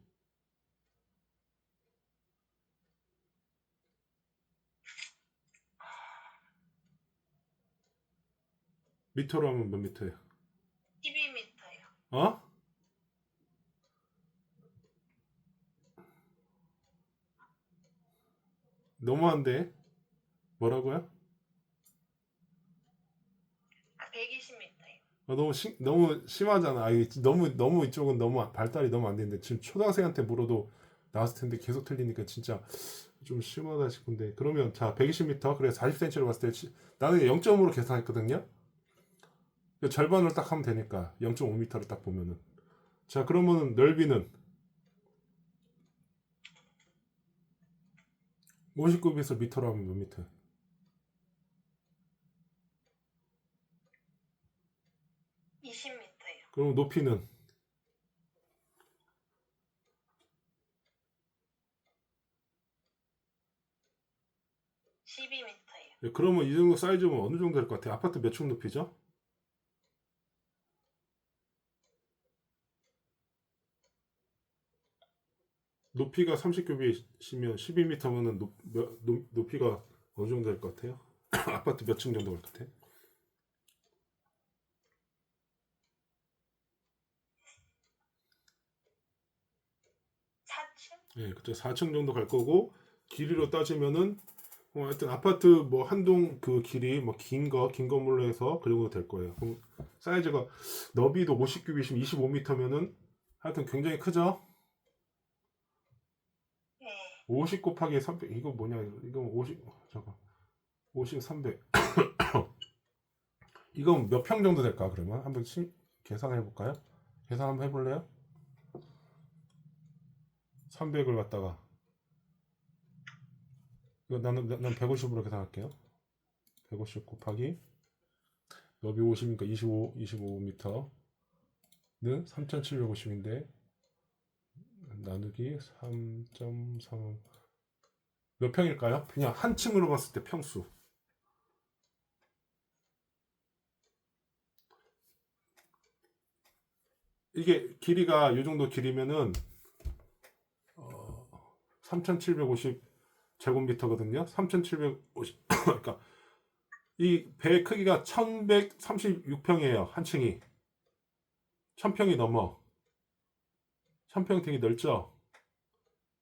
미터로 하면 몇 미터예요? 12m요. 어? 너무한데? 뭐라고요? 120m요. 너무 심하잖아. 너무 이쪽은 너무 발달이 너무 안 되는데 지금 초등학생한테 물어도 나왔을 텐데 계속 틀리니까 진짜 좀 심하다 싶은데 그러면 자 120m 그래 40cm로 봤을 때 나는 0.5로 계산했거든요. 절반으로 딱 하면 되니까 0.5m를 딱 보면은 자 그러면은 넓이는 59에서 미터로 하면 몇 미터? 20m요. 그럼 높이는 12m요. 예, 그러면 이 정도 사이즈면 어느 정도 될 것 같아요? 아파트 몇 층 높이죠? 높이가 30큐빅이시면 12m면은 높이가 어느 정도 될 것 같아요? 아파트 몇 층 정도 될 것 같아요? 4층? 예, 그죠. 4층 정도 갈 거고 길이로 따지면은 하여튼 아파트 뭐 한 동 그 길이 뭐 긴 건물로 해서 그 정도 될 거예요. 그럼 사이즈가 너비도 50큐빅이시면 25m면은 하여튼 굉장히 크죠? 네. 50 곱하기 300 이거 뭐냐 이거 50 잠깐 50 300 이건 몇 평 정도 될까 그러면 한번 계산해 볼까요? 계산 한번 해볼래요? 300을 갖다가 이거 난 150으로 계산할게요. 150 곱하기 너비 50이니까 25m는 3750인데 나누기 3.3 몇 평일까요? 그냥 한 층으로 봤을 때 평수 이게 길이가 이 정도 길이면은 3750 제곱미터거든요. 3750 그러니까 이 배 크기가 1136평이에요. 한 층이 1000평이 넘어 1000평 되게 넓죠.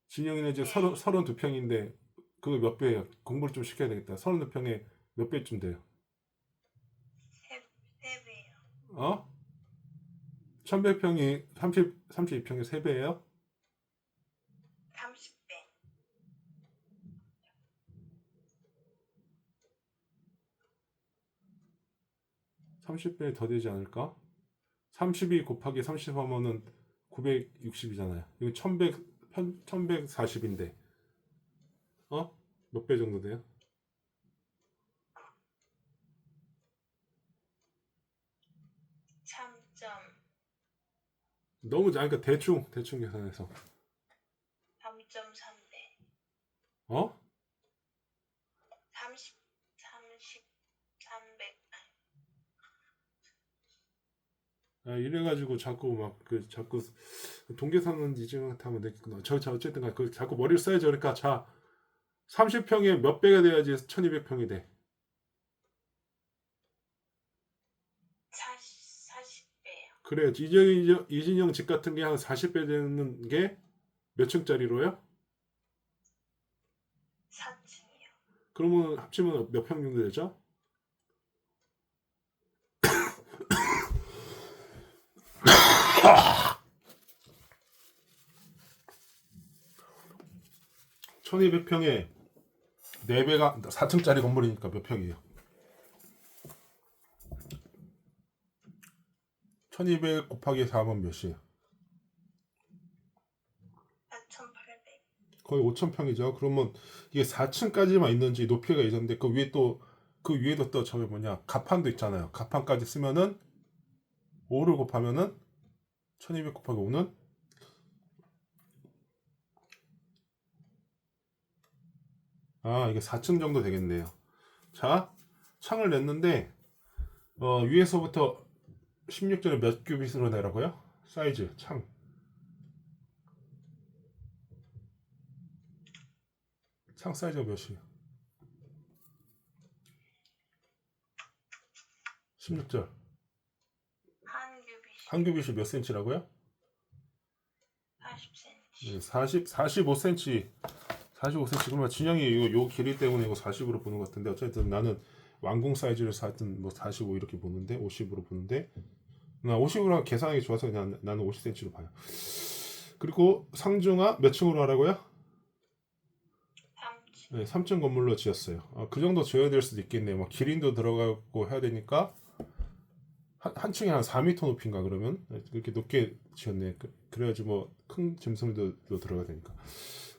진영이는 이제 32평인데 그거 몇 배예요? 공부를 좀 시켜야 되겠다. 32평에 몇 배쯤 돼요? 3배요. 어? 1100평이 32평에 3배예요? 30배. 30배 더 되지 않을까? 32 곱하기 30 하면은 960이잖아요. 이거 1140인데 어? 몇 배 정도 돼요? 3점 너무 그러니까 대충 계산해서 3.3배. 어? 300. 이래가지고 자꾸 막 그 자꾸 동계산은 이중을 하면 되겠구나. 어쨌든 그 자꾸 머리를 써야죠. 그러니까 자 30평에 몇 배가 돼야지 1200평이 돼. 40배요. 그래 이진영 집 같은 게 한 40배 되는 게 몇 층짜리로요? 4층이요. 그러면 합치면 몇 평 정도 되죠? (1200) 1200평에 4배가 4층짜리 건물이니까 몇 평이에요? 1200 곱하기 4면 몇이에요? 4,800. 거의 5000평이죠. 그러면 이게 4층까지만 있는지 높이가 있었는데 그 위에도 또 저기 뭐냐 가판도 있잖아요. 가판까지 쓰면은 5를 곱하면은 1200 곱하기 5는 이게 4층 정도 되겠네요. 자, 창을 냈는데 위에서부터 16전에 몇 큐빗으로 내라고요? 사이즈 창 사이즈가 몇이에요? 16절 한 큐빗이 몇 센치라고요? 40cm. 45cm 45cm 그러면 진영이 요 길이 때문에 이거 40으로 보는 것 같은데 어쨌든 나는 완공 사이즈를 하여튼 뭐 45 이렇게 보는데 50으로 보는데 나 50으로 계산하기 좋아서 그냥 나는 50cm로 봐요. 그리고 상중하 몇 층으로 하라고요? 3층. 네, 3층 건물로 지었어요. 그 정도 지어야 될 수도 있겠네요. 뭐 기린도 들어가고 해야 되니까 한 층에 한 4m 높이인가 그러면 그렇게 높게 지었네. 그래야지 뭐 큰 짐승도 들어가야 되니까.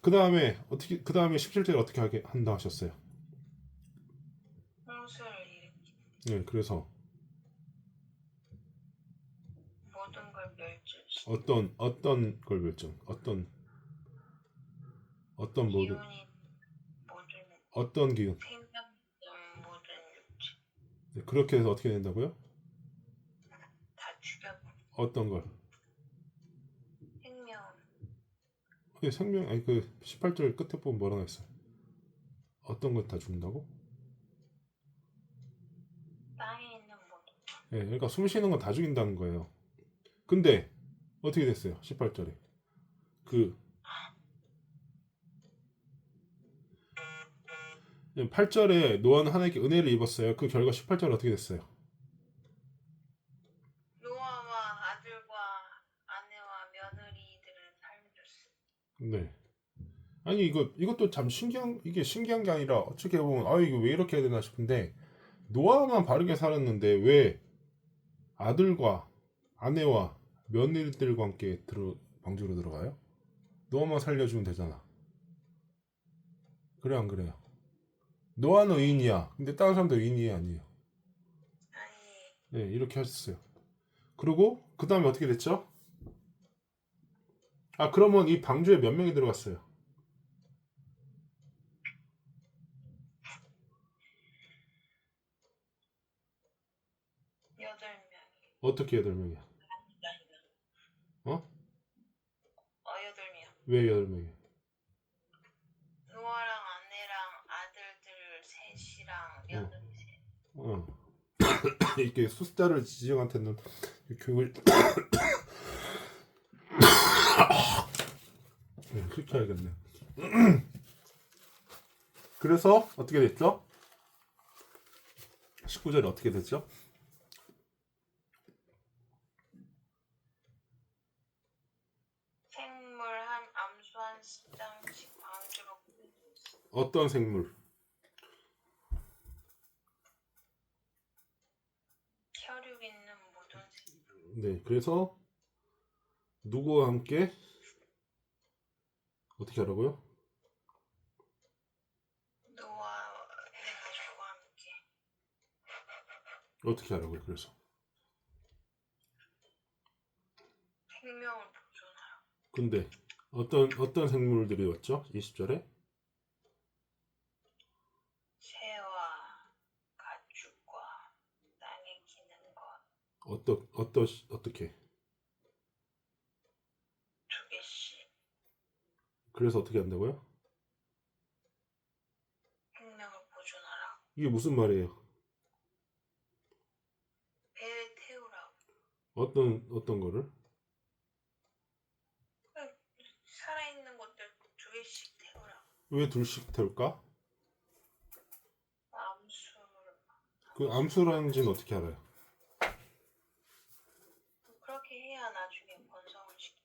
그 다음에 17제를 어떻게 하게 한다 하셨어요? 홍수를 일으키. 네, 그래서 모든 걸 멸절시 어떤 걸 멸종? 어떤 모든 기운이 모든 어떤 기운? 생명력 모든 육체 네, 그렇게 해서 어떻게 된다고요? 다 죽여 어떤 걸? 생명 생명 아니 그 18절 끝에 보면 뭐라고 했어요? 어떤 걸 다 죽는다고? 땅에 있는 모든 예, 그러니까 숨 쉬는 건 다 죽인다는 거예요. 근데 어떻게 됐어요? 18절에 그 8절에 노아는 하나님께 은혜를 입었어요. 그 결과 18절 어떻게 됐어요? 노아와 아들과 아내와 며느리들을 살려줬어. 네. 아니 이것도 참 신기한 게 아니라 어떻게 보면 이거 왜 이렇게 해야 되나 싶은데 노아만 바르게 살았는데 왜 아들과 아내와 며느리들과 함께 방주로 들어가요? 노아만 살려주면 되잖아. 그래 안 그래요? 노아는 의인이야. 근데 다른 사람도 의인이 아니에요. 아니 네, 이렇게 하셨어요. 그리고 그 다음에 어떻게 됐죠? 그러면 이 방주에 몇 명이 들어갔어요? 8명이 어떻게 8명이야? 어? 8명 왜 8명이야? 노아랑 아내랑 아들들 셋이랑 어, 며느리 셋 어. 이렇게 숫자를 지정한테는 교육을 시켜야겠네. 그래서 어떻게 됐죠? 19절에 어떻게 됐죠? 생물 한 암수 한 쌍씩 방주로 꾸며줬어. 어떤 생물? 혈육 있는 모든 생물 네, 그래서 누구와 함께 어떻게 하라고요? 노아의 가족과 함께 어떻게 하라고요? 그래서 생명을 보존하라. 근데 어떤 생물들이 왔죠? 20절에 새와 가축과 땅에 기는 것 어떻게? 2개씩 그래서 어떻게 한다고요? 생명을 보존하라. 이게 무슨 말이에요? 배에 태우라고. 어떤 거를? 살아있는 것들 2개씩 태우라고. 왜 둘씩 태울까? 암수를 그 암수라는지는 어떻게 알아요? 그렇게 해야 나중에 번성을 시키.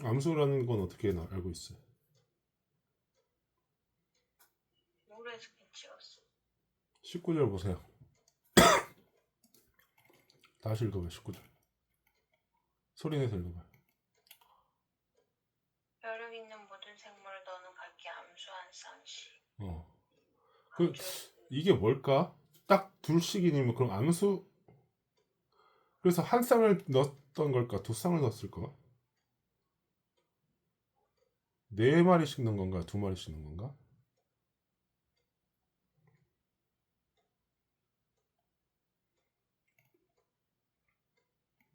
암수라는 건 어떻게 알고 있어요? 물에서 찍었어. 19절 보세요. 다시 읽어봐요. 19절. 소리내서 읽어봐요. 혈육 있는 모든 생물을 너는 각기 암수 한 쌍씩. 그 이게 뭘까? 딱 둘씩이면 그럼 암수 그래서 한 쌍을 넣었던 걸까? 두 쌍을 넣었을까? 4마리씩 넣은 건가? 2마리씩 넣은 건가?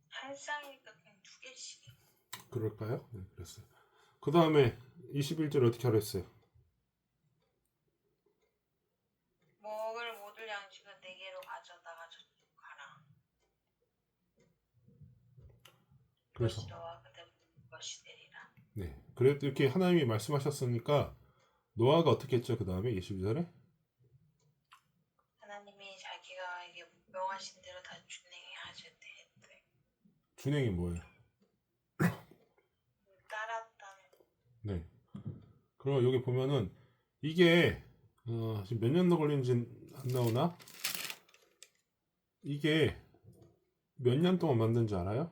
한 쌍이니까 그냥 2개씩. 그럴까요? 네, 그랬어요. 그 다음에 21절 어떻게 하려 했어요? 먹을 모든 양식은 내게로 가져다가 저쪽 가라. 그래서 그것이 너와 그대 것이 되리라. 네, 그래도 이렇게 하나님이 말씀하셨으니까 노아가 어떻게 했죠? 그 다음에 22절에 하나님이 자기가 명하신 대로 다 준행해 하실 때 했대. 준행이 뭐예요? 따랐다는. 네. 그럼 여기 보면은 이게 지금 몇 년도 걸리는지 안 나오나? 이게 몇 년 동안 만든 줄 알아요?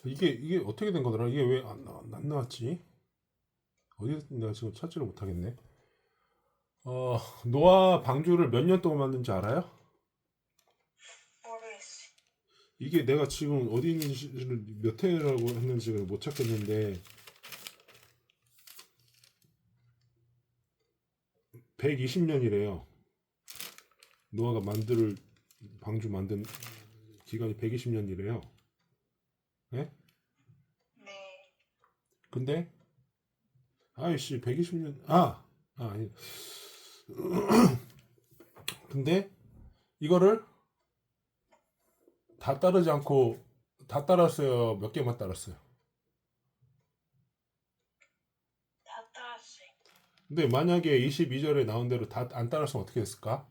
이게 어떻게 된 거더라? 이게 왜 안 나왔지? 어디 내가 지금 찾지를 못하겠네. 노아 방주를 몇 년 동안 만든지 알아요? 모르겠어. 이게 내가 지금 어디 있는지를 몇 회라고 했는지를 못 찾겠는데 120년이래요. 노아가 방주 만든 기간이 120년이래요. 네? 네. 근데 아이씨 120년 아니 근데 이거를 다 따르지 않고 다 따랐어요. 몇 개만 따랐어요. 다 따랐어요. 근데 만약에 22절에 나온 대로 다 안 따랐으면 어떻게 됐을까?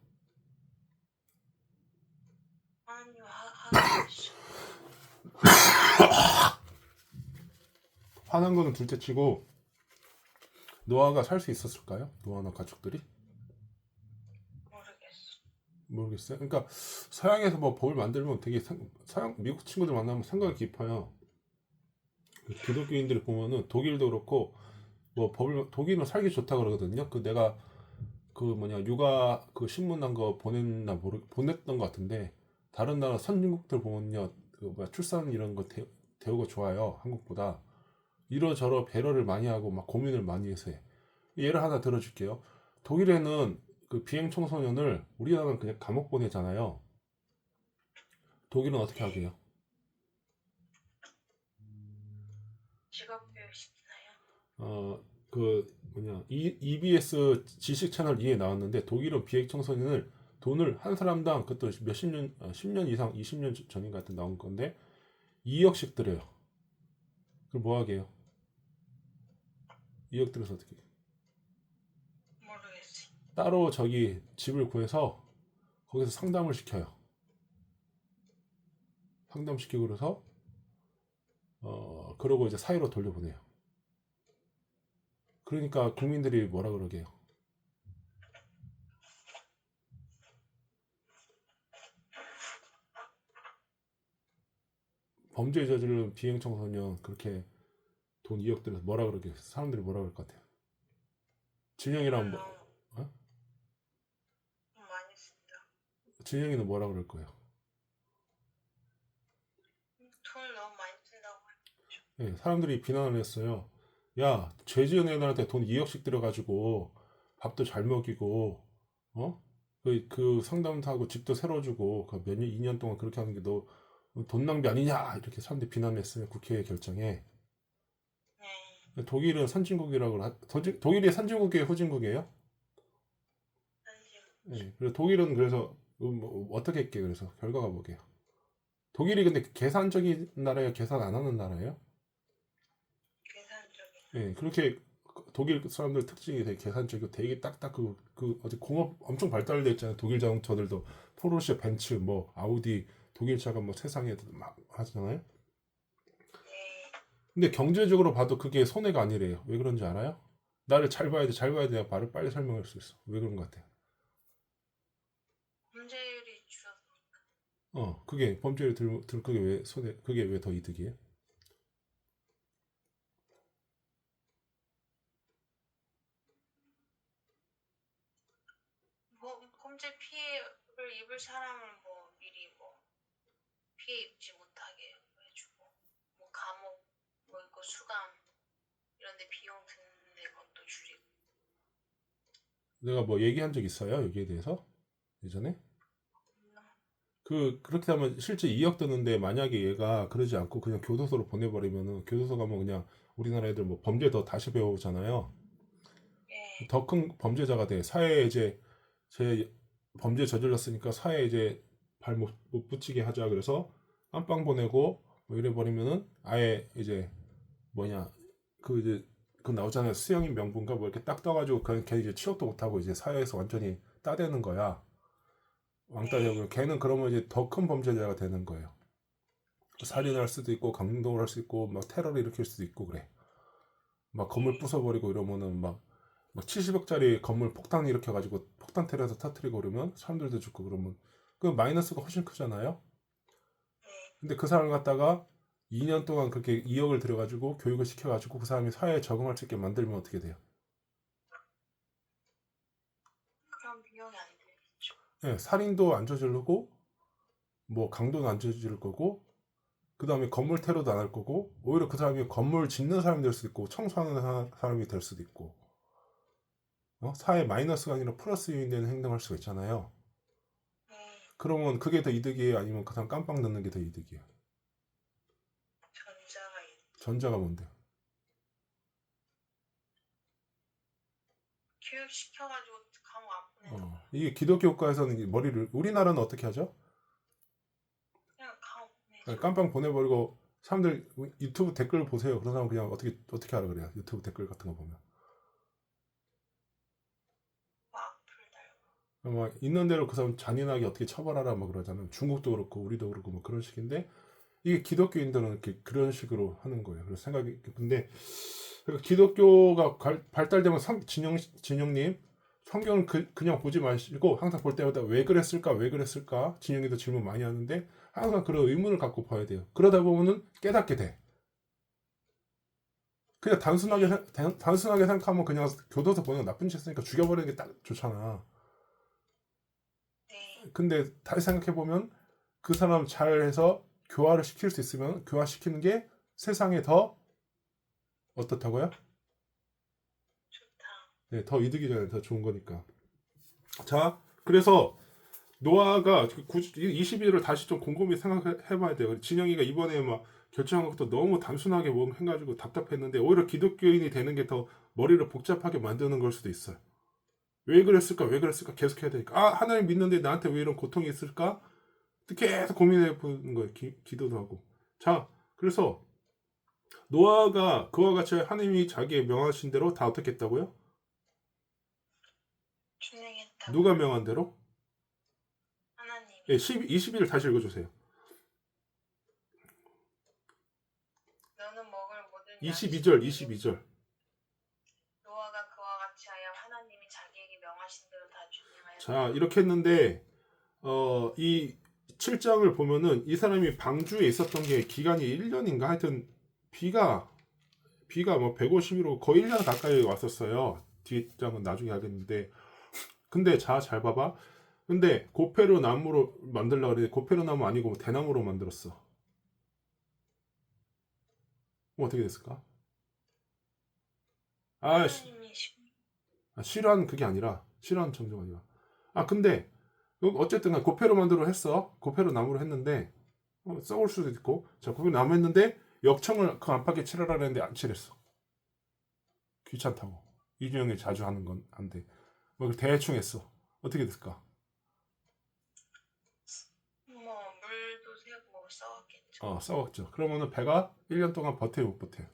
하나님 하나님 화난 거는 둘째치고 노아가 살 수 있었을까요? 노아나 가족들이? 모르겠어. 모르겠어요. 그러니까 서양에서 뭐 법을 만들면 되게 서양 미국 친구들 만나면 생각이 깊어요. 기독교인들이 보면은 독일도 그렇고 뭐 법을 독일은 살기 좋다 그러거든요. 그 내가 그 뭐냐 육아 그 신문 난 거 보냈던 것 같은데 다른 나라 선진국들 보면요 그 뭐야 출산 이런 거 대우가 좋아요 한국보다 이러저러 배려를 많이 하고 막 고민을 많이 해서 해. 예를 하나 들어줄게요. 독일에는 그 비행 청소년을 우리나라는 그냥 감옥 보내잖아요. 독일은 어떻게 네. 하게요? 직업교육 시키나요? 그 뭐냐 EBS 지식 채널 2에 나왔는데 독일은 비행 청소년을 돈을 한 사람당 그것도 몇십 년 10년 이상 20년 전인 것 같은 나온 건데 2억씩 들여요. 그럼 뭐 하게요? 2억 들여서 어떻게 해요? 모르겠어. 따로 저기 집을 구해서 거기서 상담을 시켜요. 상담시키고 그래서 그러고 이제 사회로 돌려보내요. 그러니까 국민들이 뭐라 그러게요. 범죄 저지른 비행 청소년 그렇게 돈 2억 들여서 뭐라 그러게 사람들이 뭐라 그럴 것 같아요. 진영이랑 너무 뭐 어? 많이 쓴다. 진영이는 뭐라 그럴 거예요. 돈을 너무 많이 쓴다고. 네, 사람들이 비난을 했어요. 야, 죄 지은 애들한테 돈 2억씩 들여가지고 밥도 잘 먹이고, 어? 그 상담도 하고 집도 새로 주고, 몇 년, 2년 동안 그렇게 하는 게 너 돈 낭비 아니냐? 이렇게 사람들이 비난했어요. 국회 결정에. 네. 독일은 독일이 선진국이에요, 후진국이에요? 한지 네, 그래서 독일은 그래서 어떻게 했게 그래서 결과가 뭐게요? 독일이 근데 계산적인 나라예요, 계산 안 하는 나라예요? 계산적인. 예, 그렇게 독일 사람들 특징이 되게 계산적이고 되게 딱딱 어디 공업 엄청 발달돼 있잖아요. 독일 자동차들도 포르쉐, 벤츠, 뭐 아우디, 독일 차가 뭐 세상에 막 하잖아요. 네. 근데 경제적으로 봐도 그게 손해가 아니래요. 왜 그런지 알아요? 나를 잘 봐야 돼, 잘 봐야 돼야 바로 빨리 설명할 수 있어. 왜 그런 것 같아요? 범죄율이 줄어서. 그게 범죄를 그게 왜 그게 왜 더 이득이에요? 뭐 범죄 피해를 입을 사람을 뭐 미리 뭐 피해 입지 못하게 해주고 뭐 감옥 뭐 이거 수감 이런데 비용 드는데 그것도 줄이고. 내가 뭐 얘기한 적 있어요? 여기에 대해서 예전에? 음, 그렇게 하면 실제 2억 드는데 만약에 얘가 그러지 않고 그냥 교도소로 보내버리면은 교도소 가면 그냥 우리나라 애들 뭐 범죄 더 다시 배우잖아요. 예. 더 큰 범죄자가 돼. 사회에 이제 제 범죄 저질렀으니까 사회에 이제 발 못 붙이게 하자. 그래서 안방 보내고 뭐 이래 버리면은 아예 이제 뭐냐 이제 그 나오잖아요. 수영인 명분가 뭐 이렇게 딱 떠가지고 걔 이제 취업도 못하고 이제 사회에서 완전히 따대는 거야. 왕따 네. 되고 걔는 그러면 이제 더 큰 범죄자가 되는 거예요. 살인할 네. 수도 있고 강동을 할 수 있고 막 테러를 일으킬 수도 있고 그래. 막 건물 네. 부숴버리고 이러면은 막 70억짜리 건물 폭탄 일으켜가지고 폭탄 테러에서 터트리고 그러면 사람들도 죽고 그러면 그 마이너스가 훨씬 크잖아요. 네. 근데 그 사람을 갖다가 2년 동안 그렇게 2억을 들여가지고 교육을 시켜가지고 그 사람이 사회에 적응할 수 있게 만들면 어떻게 돼요? 그럼 비용이 안 들겠죠. 예, 살인도 안 저지르고 뭐 강도는 안 저지를 거고 그 다음에 건물 테러도 안 할 거고 오히려 그 사람이 건물 짓는 사람이 될 수도 있고 청소하는 사람이 될 수도 있고 사회 마이너스가 아니라 플러스 요인 되는 행동을 할 수가 있잖아요. 네, 그러면 그게 더 이득이에요? 아니면 그 사람 깜빵 넣는 게 더 이득이에요? 전자가 전자가 뭔데요? 교육 시켜가지고 감옥 안 보내는 거야. 이게 기독교 국가에서는 이 머리를 우리나라는 어떻게 하죠? 그냥 감옥 보내죠. 깜빵 보내버리고 사람들 유튜브 댓글 보세요. 그런 사람 그냥 어떻게 하라 그래요? 유튜브 댓글 같은 거 보면 뭐 악플 달고. 뭐 있는 대로 그 사람 잔인하게 어떻게 처벌하라 뭐 그러잖아요. 중국도 그렇고 우리도 그렇고 뭐 그런 식인데 이게 기독교인들은 이렇게 그런 식으로 하는 거예요. 그래서 생각이 근데 기독교가 발달되면 진영님 성경을 그냥 보지 마시고 항상 볼 때마다 왜 그랬을까 진영이도 질문 많이 하는데 항상 그런 의문을 갖고 봐야 돼요. 그러다 보면은 깨닫게 돼. 그냥 단순하게 생각하면 그냥 교도소 보내고 나쁜 짓 했으니까 죽여버리는 게 딱 좋잖아. 네, 근데 다시 생각해 보면 그 사람 잘해서 교화를 시킬 수 있으면 교화시키는 게 세상에 더 어떻다고요? 좋다. 네, 더 이득이잖아요. 더 좋은 거니까. 자, 그래서 노아가 21을 다시 좀 곰곰이 생각해봐야 돼요. 진영이가 이번에 막 결정한 것도 너무 단순하게 뭐 해가지고 답답했는데 오히려 기독교인이 되는 게 더 머리를 복잡하게 만드는 걸 수도 있어요. 왜 그랬을까? 왜 그랬을까? 계속 해야 되니까. 하나님 믿는데 나한테 왜 이런 고통이 있을까? 계속 고민해 보는 거예요. 기도도 하고. 자, 그래서 노아가 그와 같이 하나님이 자기의 명하신 대로 다 어떻게 했다고요? 준행했다고. 누가 명한 대로? 하나님이. 예, 21을 다시 읽어주세요. 너는 먹을 모든 22절, 양식을 22절. 노아가 그와 같이 하여 하나님이 자기에게 명하신 대로 다 준행하였다. 자, 이렇게 했는데, 이 7장을 보면은 이 사람이 방주에 있었던 게 기간이 1년인가? 하여튼, 비가 뭐 150일로 거의 1년 가까이 왔었어요. 뒷장은 나중에 하겠는데. 근데 잘 봐봐. 근데 고페르 나무로 만들려고 그랬는데 고페르 나무 아니고 대나무로 만들었어. 그럼 어떻게 됐을까? 하나님이 싫어하는 그게 아니라 싫어하는 정도가 아니라 근데 어쨌든 고페로 만들어 했어. 고페로 나무로 했는데 썩을 수도 있고 자 고페로 나무 했는데 역청을 그 안팎에 칠하라 했는데 안 칠했어. 귀찮다고. 이준영이 자주 하는 건 안 돼. 뭐 대충 했어. 어떻게 됐을까? 뭐 물도 새고 썩었겠죠. 썩었죠. 그러면은 배가 1년 동안 버텨요 못 버텨요?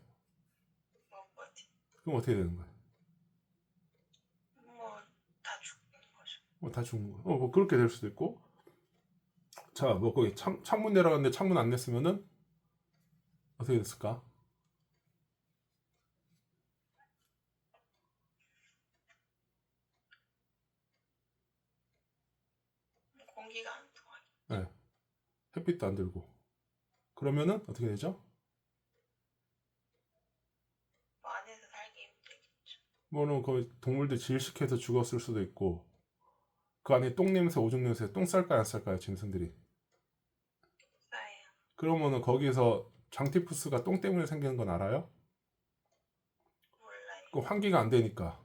뭐 어디 그럼 어떻게 되는 거야? 뭐다 죽는 거죠. 다 죽는 거야. 뭐 그렇게 될 수도 있고 자 뭐 거기 창문 내려갔는데 창문 안 냈으면은 어떻게 됐을까? 공기가 안 통하게. 네. 햇빛도 안 들고 그러면은 어떻게 되죠? 뭐 안에서 살기 힘들겠죠. 뭐는 거의 동물들 질식해서 죽었을 수도 있고 그 안에 똥 냄새, 오줌 냄새, 똥 쌀까요, 안 쌀까요, 짐승들이? 싸예요. 그러면은 거기서 장티푸스가 똥 때문에 생기는 건 알아요? 몰라요. 그 환기가 안 되니까.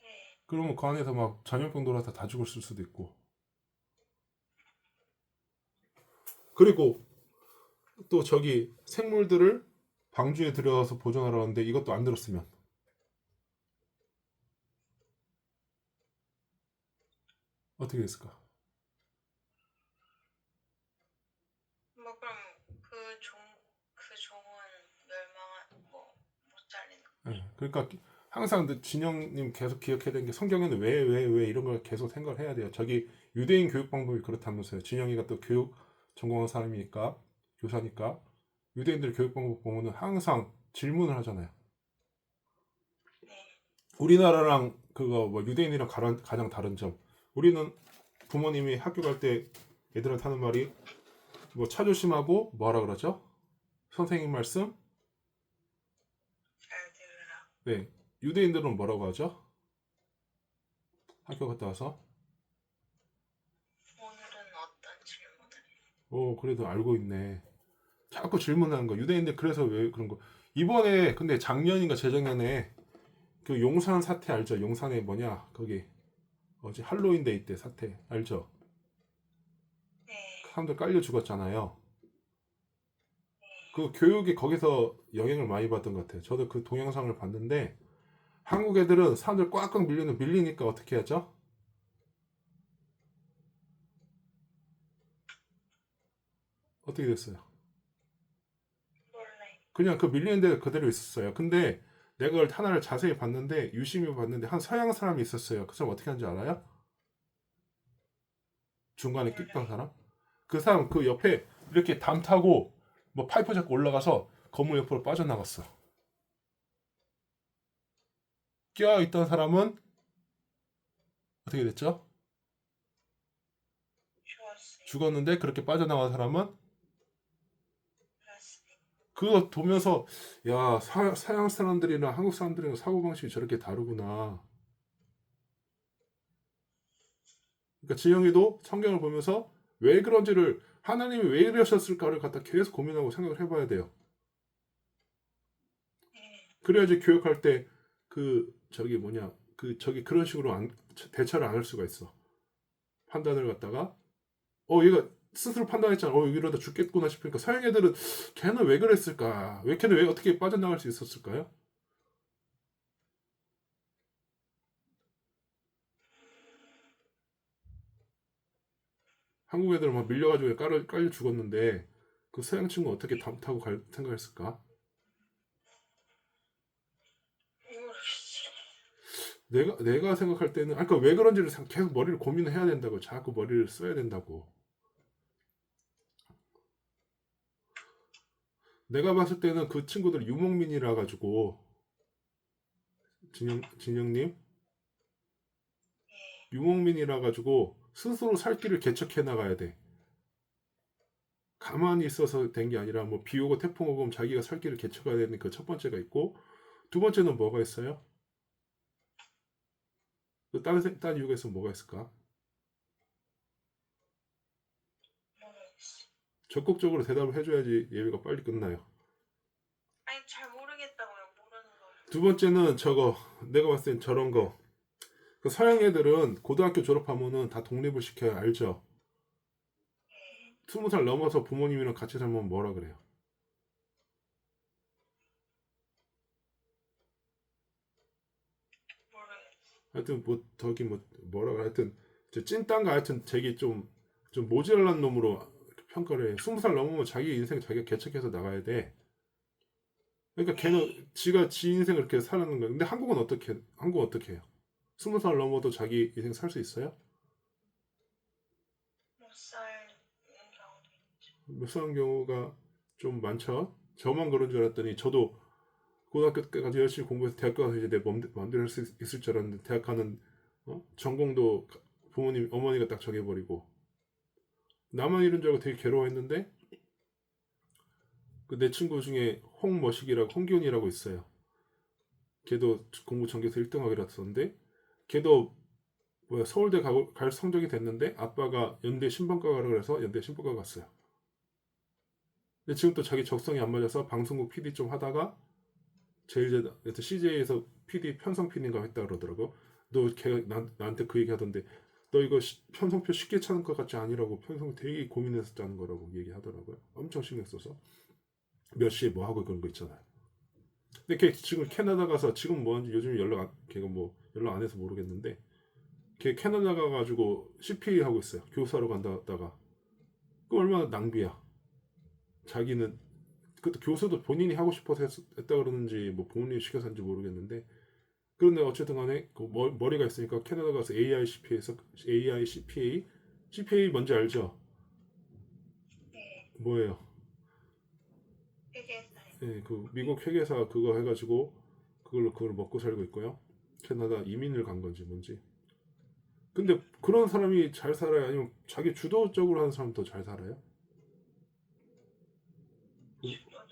네. 그러면 그 안에서 막 전염병 돌아서 다 죽었을 수도 있고. 그리고 또 저기 생물들을 방주에 들여서 보존하러 하는데 이것도 안 들었으면 어떻게 됐을까? 뭐 그럼 그 종은 멸망한 뭐 못 잘리는 거. 네, 그러니까 항상 진영님 계속 기억해야 되는 게 성경에는 왜 이런 걸 계속 생각을 해야 돼요. 저기 유대인 교육 방법이 그렇다면서요. 진영이가 또 교육 전공한 사람이니까 교사니까 유대인들 교육 방법 보면은 항상 질문을 하잖아요. 네. 우리나라랑 그거 뭐 유대인이랑 가장 다른 점. 우리는 부모님이 학교 갈 때 애들한테 하는 말이 뭐 차 조심하고 뭐하라 그러죠? 선생님 말씀? 잘 들으라. 네. 유대인들은 뭐라고 하죠? 학교 갔다 와서? 오늘은 어떤 질문을 해? 오, 그래도 알고 있네. 자꾸 질문하는 거. 유대인들 그래서 왜 그런 거. 이번에 근데 작년인가 재작년에 그 용산 사태 알죠? 용산에 뭐냐? 거기 어제 할로윈 데이 때 사태 알죠? 네. 사람들 깔려 죽었잖아요. 그 교육이 거기서 영향을 많이 받은 것 같아요. 저도 그 동영상을 봤는데 한국 애들은 사람들 꽉꽉 밀리니까 어떻게 하죠? 어떻게 됐어요? 원래 그냥 그 밀리는 데 그대로 있었어요. 근데 내가 그걸 하나를 자세히 봤는데 유심히 봤는데 한 서양 사람이 있었어요. 그 사람 어떻게 하는지 알아요? 중간에 끼던 몰라요. 사람? 그 사람 그 옆에 이렇게 담 타고 뭐 파이프 잡고 올라가서 건물 옆으로 빠져나갔어. 끼어있던 사람은 어떻게 됐죠? 좋았어요. 죽었는데 그렇게 빠져나간 사람은 알았어요. 그거 보면서 야 서양 사람들이랑 한국 사람들이랑 사고방식이 저렇게 다르구나. 그러니까 지영이도 성경을 보면서 왜 그런지를 하나님이 왜 이러셨을까를 갖다 계속 고민하고 생각을 해봐야 돼요. 네. 그래야지 교육할 때 그 저기 뭐냐 그 저기 그런 식으로 대처를 안 할 수가 있어. 판단을 갖다가 얘가 스스로 판단했잖아. 이러다 죽겠구나 싶으니까 서양 애들은 걔는 왜 그랬을까? 걔는 왜 어떻게 빠져나갈 수 있었을까요? 한국 애들 막 밀려가지고 깔려 죽었는데 그 서양 친구 어떻게 담 타고 갈 생각했을까? 모르겠어요. 내가 생각할 때는 그러니까 왜 그런지를 계속 머리를 고민을 해야 된다고 자꾸 머리를 써야 된다고. 내가 봤을 때는 그 친구들 유목민이라 가지고 진영님 예. 유목민이라 가지고 스스로 살 길을 개척해 나가야 돼. 가만히 있어서 된 게 아니라 뭐 비 오고 태풍 오고 그럼 자기가 살 길을 개척해야 되는 그 첫 번째가 있고 두 번째는 뭐가 있어요? 딴 이유가 있으면 뭐가 있을까? 모르겠어요. 적극적으로 대답을 해줘야지 예배가 빨리 끝나요. 아니 잘 모르겠다고요. 모르는 걸. 두 번째는 저거 내가 봤을 땐 저런 거. 그 서양 애들은 고등학교 졸업하면은 다 독립을 시켜야 알죠. 예. 20살 넘어서 부모님이랑 같이 살면 뭐라 그래요? 모르겠어요. 하여튼 뭐 저기 뭐라 그래 하여튼 저 찐딴가 하여튼 되게 좀 모질란 놈으로 평가를 해. 20살 넘으면 자기 인생 자기가 개척해서 나가야 돼. 그러니까 걔는 지가 지 인생을 이렇게 사는 거야. 근데 한국은 어떻게 해요? 20살 넘어도 자기 인생 살 수 있어요? 못 살는 경우도 있죠. 못 사는 경우가 좀 많죠. 저만 그런 줄 알았더니 저도 고등학교 때까지 열심히 공부해서 대학 가서 이제 내 마음대로 할 수 있을 줄 알았는데 대학 가는 전공도 부모님 어머니가 딱 정해버리고 나만 이런 줄 알고 되게 괴로워했는데 그 내 친구 중에 홍기훈이라고 있어요. 걔도 공부 전교에서 1등하기로 했었는데 걔도 서울대 갈 성적이 됐는데 아빠가 연대 신방과 가라 그래서 연대 신방과 갔어요. 근데 지금 또 자기 적성이 안 맞아서 방송국 PD 좀 하다가 CJ에서 PD 편성 PD인가 했다 그러더라고. 너 걔가 나한테 그 얘기 하던데 너 이거 편성표 쉽게 찾는 것 같지 아니라고 편성 되게 고민해서 짜는 거라고 얘기하더라고요. 엄청 신경 써서 몇 시에 뭐 하고 그런 거 있잖아요. 근데 걔 지금 캐나다 가서 지금 뭐 하는지 요즘 걔가 뭐 연락 안 해서 모르겠는데 걔 캐나다 가가지고 CPA 하고 있어요. 교사로 간다다가 그 얼마나 낭비야. 자기는 그것도 교수도 본인이 하고 싶어서 했다 그러는지 뭐 부모님이 시켜서 한지 모르겠는데 그런데 어쨌든 간에 그 머리가 있으니까 캐나다 가서 AICPA에서 CPA 뭔지 알죠? 예. 뭐예요? 회계사요. 예, 그 미국 회계사 그거 해가지고 그걸 먹고 살고 있고요. 캐나다 이민을 간 건지 뭔지. 근데 그런 사람이 잘 살아요? 아니면 자기 주도적으로 하는 사람 더 잘 살아요? 주도적으로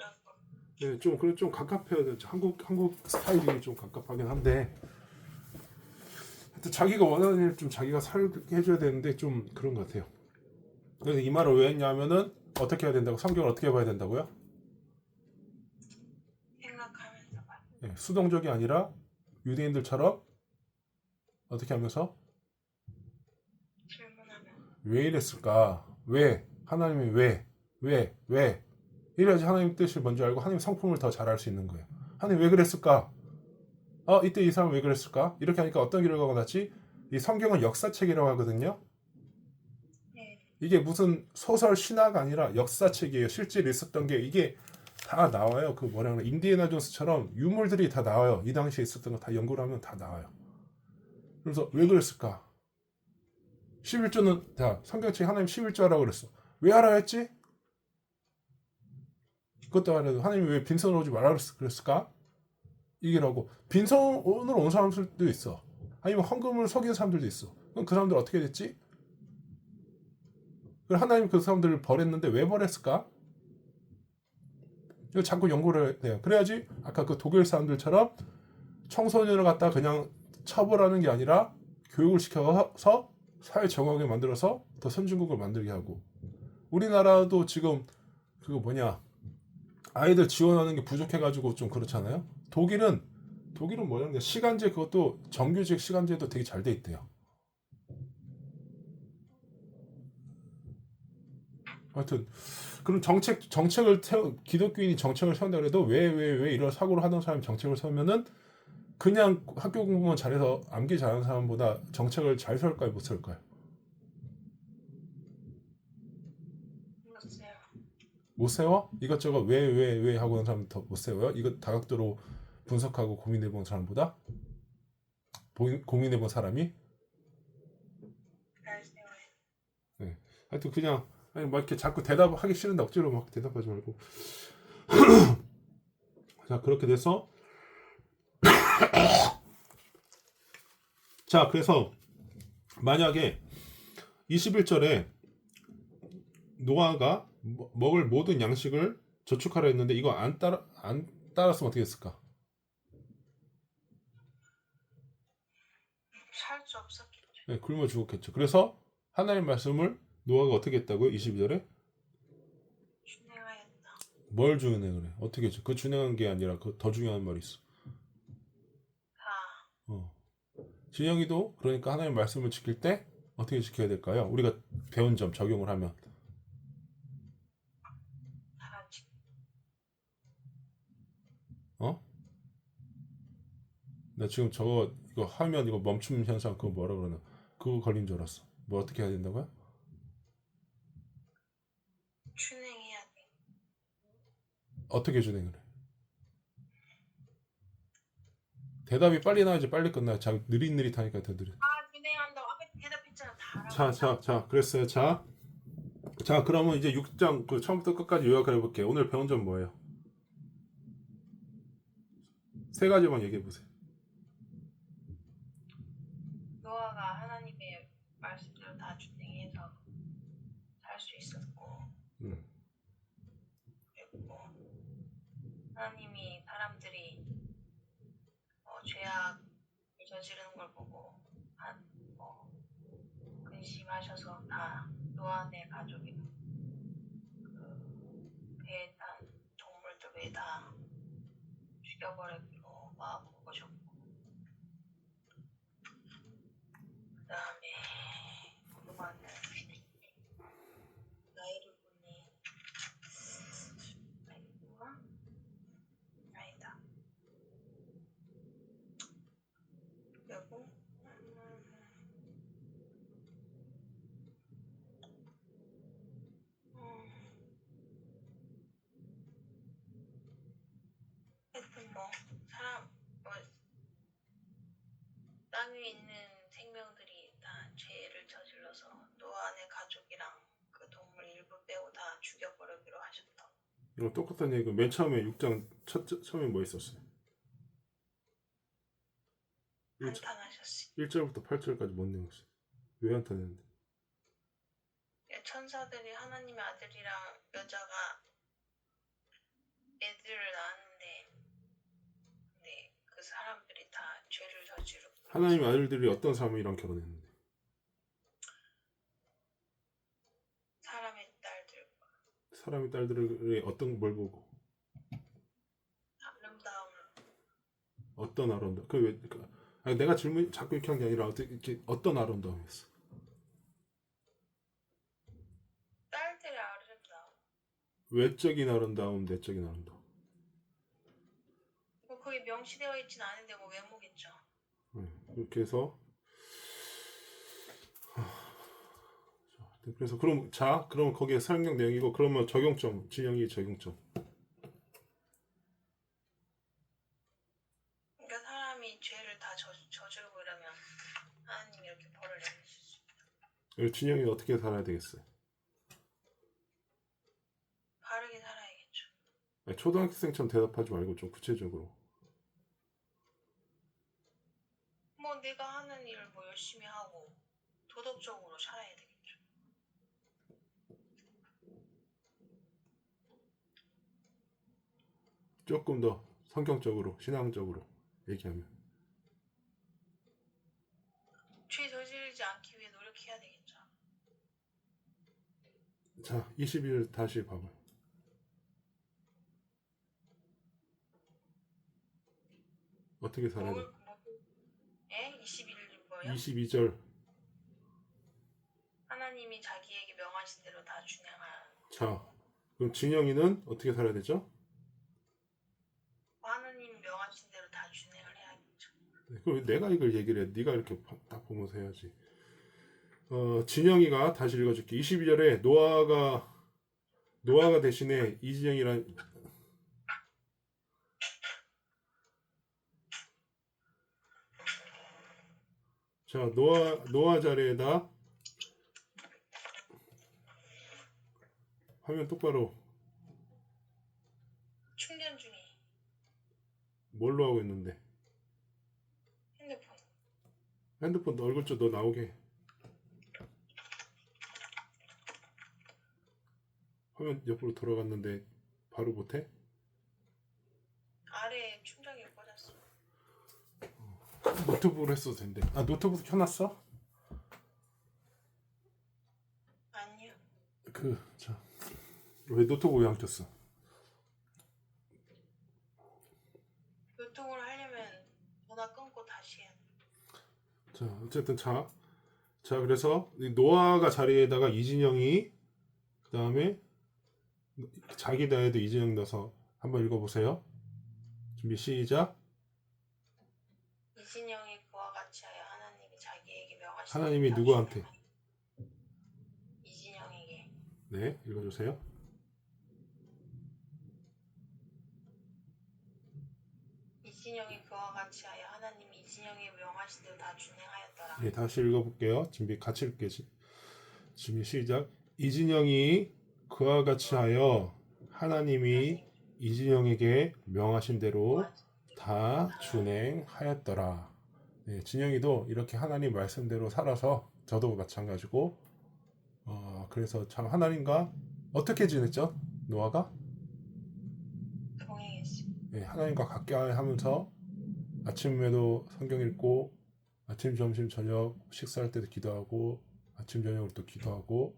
네, 좀 그래 좀 갑갑해야 돼. 한국 스타일이 좀 갑갑하긴 한데, 하여튼 자기가 원하는 일 좀 자기가 살게 해줘야 되는데 좀 그런 것 같아요. 그래서 이 말을 왜 했냐면은 어떻게 해야 된다고? 성경을 어떻게 봐야 된다고요? 생각하면서 봐. 네, 수동적이 아니라 유대인들처럼 어떻게 하면서 질문하면 왜 이랬을까? 왜? 하나님이 왜? 이래야지 하나님 뜻을 먼저 알고 하나님 성품을 더 잘 알 수 있는 거예요. 하나님 왜 그랬을까? 이때 이 사람 왜 그랬을까? 이렇게 하니까 어떤 결과가 났지? 이 성경은 역사책이라고 하거든요. 네. 이게 무슨 소설 신화가 아니라 역사책이에요. 실제로 있었던 게 이게 다 나와요. 그 뭐라 그래? 인디애나 존스처럼 유물들이 다 나와요. 이 당시에 있었던 거 다 연구를 하면 다 나와요. 그래서 왜 그랬을까? 11조는 자 성경책 하나님 11조 하라고 그랬어. 왜 하라 했지? 그것도 알아도 하나님이 왜 빈손으로 오지 말라 그랬을까? 이게라고 빈손으로 온 사람들도 있어. 아니면 헌금을 속인 사람들도 있어. 그럼 그 사람들 어떻게 됐지? 하나님 그 사람들을 버렸는데 왜 버렸을까? 이거 자꾸 연구를 해요. 그래야지 아까 그 독일 사람들처럼 청소년을 갖다 그냥 처벌하는 게 아니라 교육을 시켜서 사회 정확하게 만들어서 더 선진국을 만들게 하고, 우리나라도 지금 그거 뭐냐 아이들 지원하는 게 부족해가지고 좀 그렇잖아요. 독일은 뭐냐 시간제 그것도 정규직 시간제도 되게 잘 돼 있대요. 하여튼 그럼 정책을 기독교인이 정책을 세운다 그래도 왜 이런 사고를 하던 사람이 정책을 세우면은 그냥 학교 공부만 잘해서 암기 잘하는 사람보다 정책을 잘 세울까요, 못 세울까요? 글쎄요. 못 세워? 이것저것 왜 하고 하는 사람 더 못 세워요? 이거 다각도로 분석하고 고민해본 사람보다 고민해본 사람이. 잘 세워요. 네. 하여튼 그냥 아니 막 이렇게 자꾸 대답하기 싫은데 억지로 막 대답하지 말고 자 그렇게 돼서 자 그래서 만약에 21절에 노아가 먹을 모든 양식을 저축하라 했는데 이거 안 따랐으면 어떻게 했을까? 살 수 없었겠죠. 네, 굶어 죽었겠죠. 그래서 하나님 말씀을 노아가 어떻게 했다고요? 22절에 준행하였다. 뭘 준행을 해? 어떻게 했죠? 그 준행한 게 아니라 그 더 중요한 말이 있어. 다. 진영이도 그러니까 하나님 말씀을 지킬 때 어떻게 지켜야 될까요? 우리가 배운 점 적용을 하면 다 어? 나 지금 저거 이거 하면 이거 멈춤 현상 그거 뭐라 그러나 그거 걸린 줄 알았어. 뭐 어떻게 해야 된다고요? 준행해야 돼. 어떻게 준행을 해? 대답이 빨리 나야지 빨리 끝나. 자 느릿느릿하니까 더 느릿. 준행한다고 아까 대답했잖아. 다. 자 그랬어요. 자 그러면 이제 6장 그 처음부터 끝까지 요약을 해볼게요. 오늘 배운 점 뭐예요? 세 가지만 얘기해 보세요. 노아가 하나님의 말씀대로 다 준행해서 살 수 있었고, 그리고 하나님이 사람들이 죄악을 저지르는 걸 보고 근심하셔서 다 노아네 가족이 그 배에 탄 동물들 왜 다 죽여버리기로 마음먹으셨고, 그 다음에 그동안은 나이를 보니 아니다. 그리고 하여튼 사람 땅 위에 있는 생명들이 다 죄를 저질러서 노아네 가족이랑 그 동물 일부 빼고 다 죽여버리기로 하셨다고. 이거 똑같은 얘기. 맨 처음에 6장 처음에 뭐 있었어요? 한탄하셨어요. 1절부터 8절까지 뭔 내용이었어요? 왜 한탄했는데? 천사들이 하나님의 아들이랑 여자가 하나님 아들들이 어떤 사람이랑 결혼했는데? 사람의 딸들과 사람의 딸들의 어떤 뭘 보고? 아름다움을 어떤 아름다움? 그왜 아니, 내가 질문 자꾸 이렇게 한 게 아니라 어떻게 이렇게 어떤 아름다움이었어? 딸들의 아름다움. 외적인 아름다움, 내적인 아름다움. 뭐 거기 명시되어 있진 않은데 뭐 외모겠죠. 그렇게 해서 그래서 그럼 거기에 설명 내용이고 그러면 적용점 진영이 적용점. 그러니까 사람이 죄를 다 저지르고 이러면 하나님이 이렇게 벌을 내리실 수 있다. 그리고 진영이 어떻게 살아야 되겠어요? 바르게 살아야겠죠. 아니, 초등학생처럼 대답하지 말고 좀 구체적으로. 뭐 내가 하는 일을 뭐 열심히 하고 도덕적으로 살아야 되겠죠. 조금 더 성경적으로 신앙적으로 얘기하면. 죄 저지르지 않기 위해 노력해야 되겠죠. 자, 21 다시 봐봐요. 어떻게 살아야 돼? 예? 21일 뭐요? 22절. 하나님이 자기에게 명하신 대로 다 준행하여. 자, 그럼 진영이는 어떻게 살아야 되죠? 하나님 명하신 대로 다 준행을 해야겠죠. 네, 그럼 왜 내가 이걸 얘기를 해? 네가 이렇게 딱 보면서 해야지. 진영이가 다시 읽어줄게. 22절에 노아가 대신에 이진영이란 자 노아 자리에다 화면 똑바로 충전 중에 뭘로 하고 있는데 핸드폰 너 얼굴 좀 너 나오게 화면 옆으로 돌아갔는데 바로 못해? 아래에 충전기 꽂았어. 노트북으로 했어도 된대. 아 노트북 켜놨어? 아니요. 왜 노트북 왜 안 켰어? 노트북을 하려면 전화 끊고 다시 해야 돼. 자 어쨌든 자 그래서 이 노아가 자리에다가 이진영이 그 다음에 자기 나에도 이진영 넣어서 한번 읽어보세요. 준비 시작. 이진영이 그와 같이 하여 하나님이 자기에게 명하신 하나님이 대로 누구한테? 이진영에게. 네 읽어주세요. 이진영이 그와 같이 하여 하나님이 이진영이 명하신 대로 다 준행하였더라. 네 다시 읽어볼게요. 준비 같이 읽게. 준비 시작. 이진영이 그와 같이 하여 하나님이 이진영에게 명하신 대로 다 준행하였더라. 네, 진영이도 이렇게 하나님 말씀대로 살아서 저도 마찬가지고 그래서 참 하나님과 어떻게 지냈죠? 노아가? 동행했어. 네, 하나님과 가까이 하면서 아침에도 성경 읽고 아침, 점심, 저녁 식사할 때도 기도하고 아침, 저녁으로 또 기도하고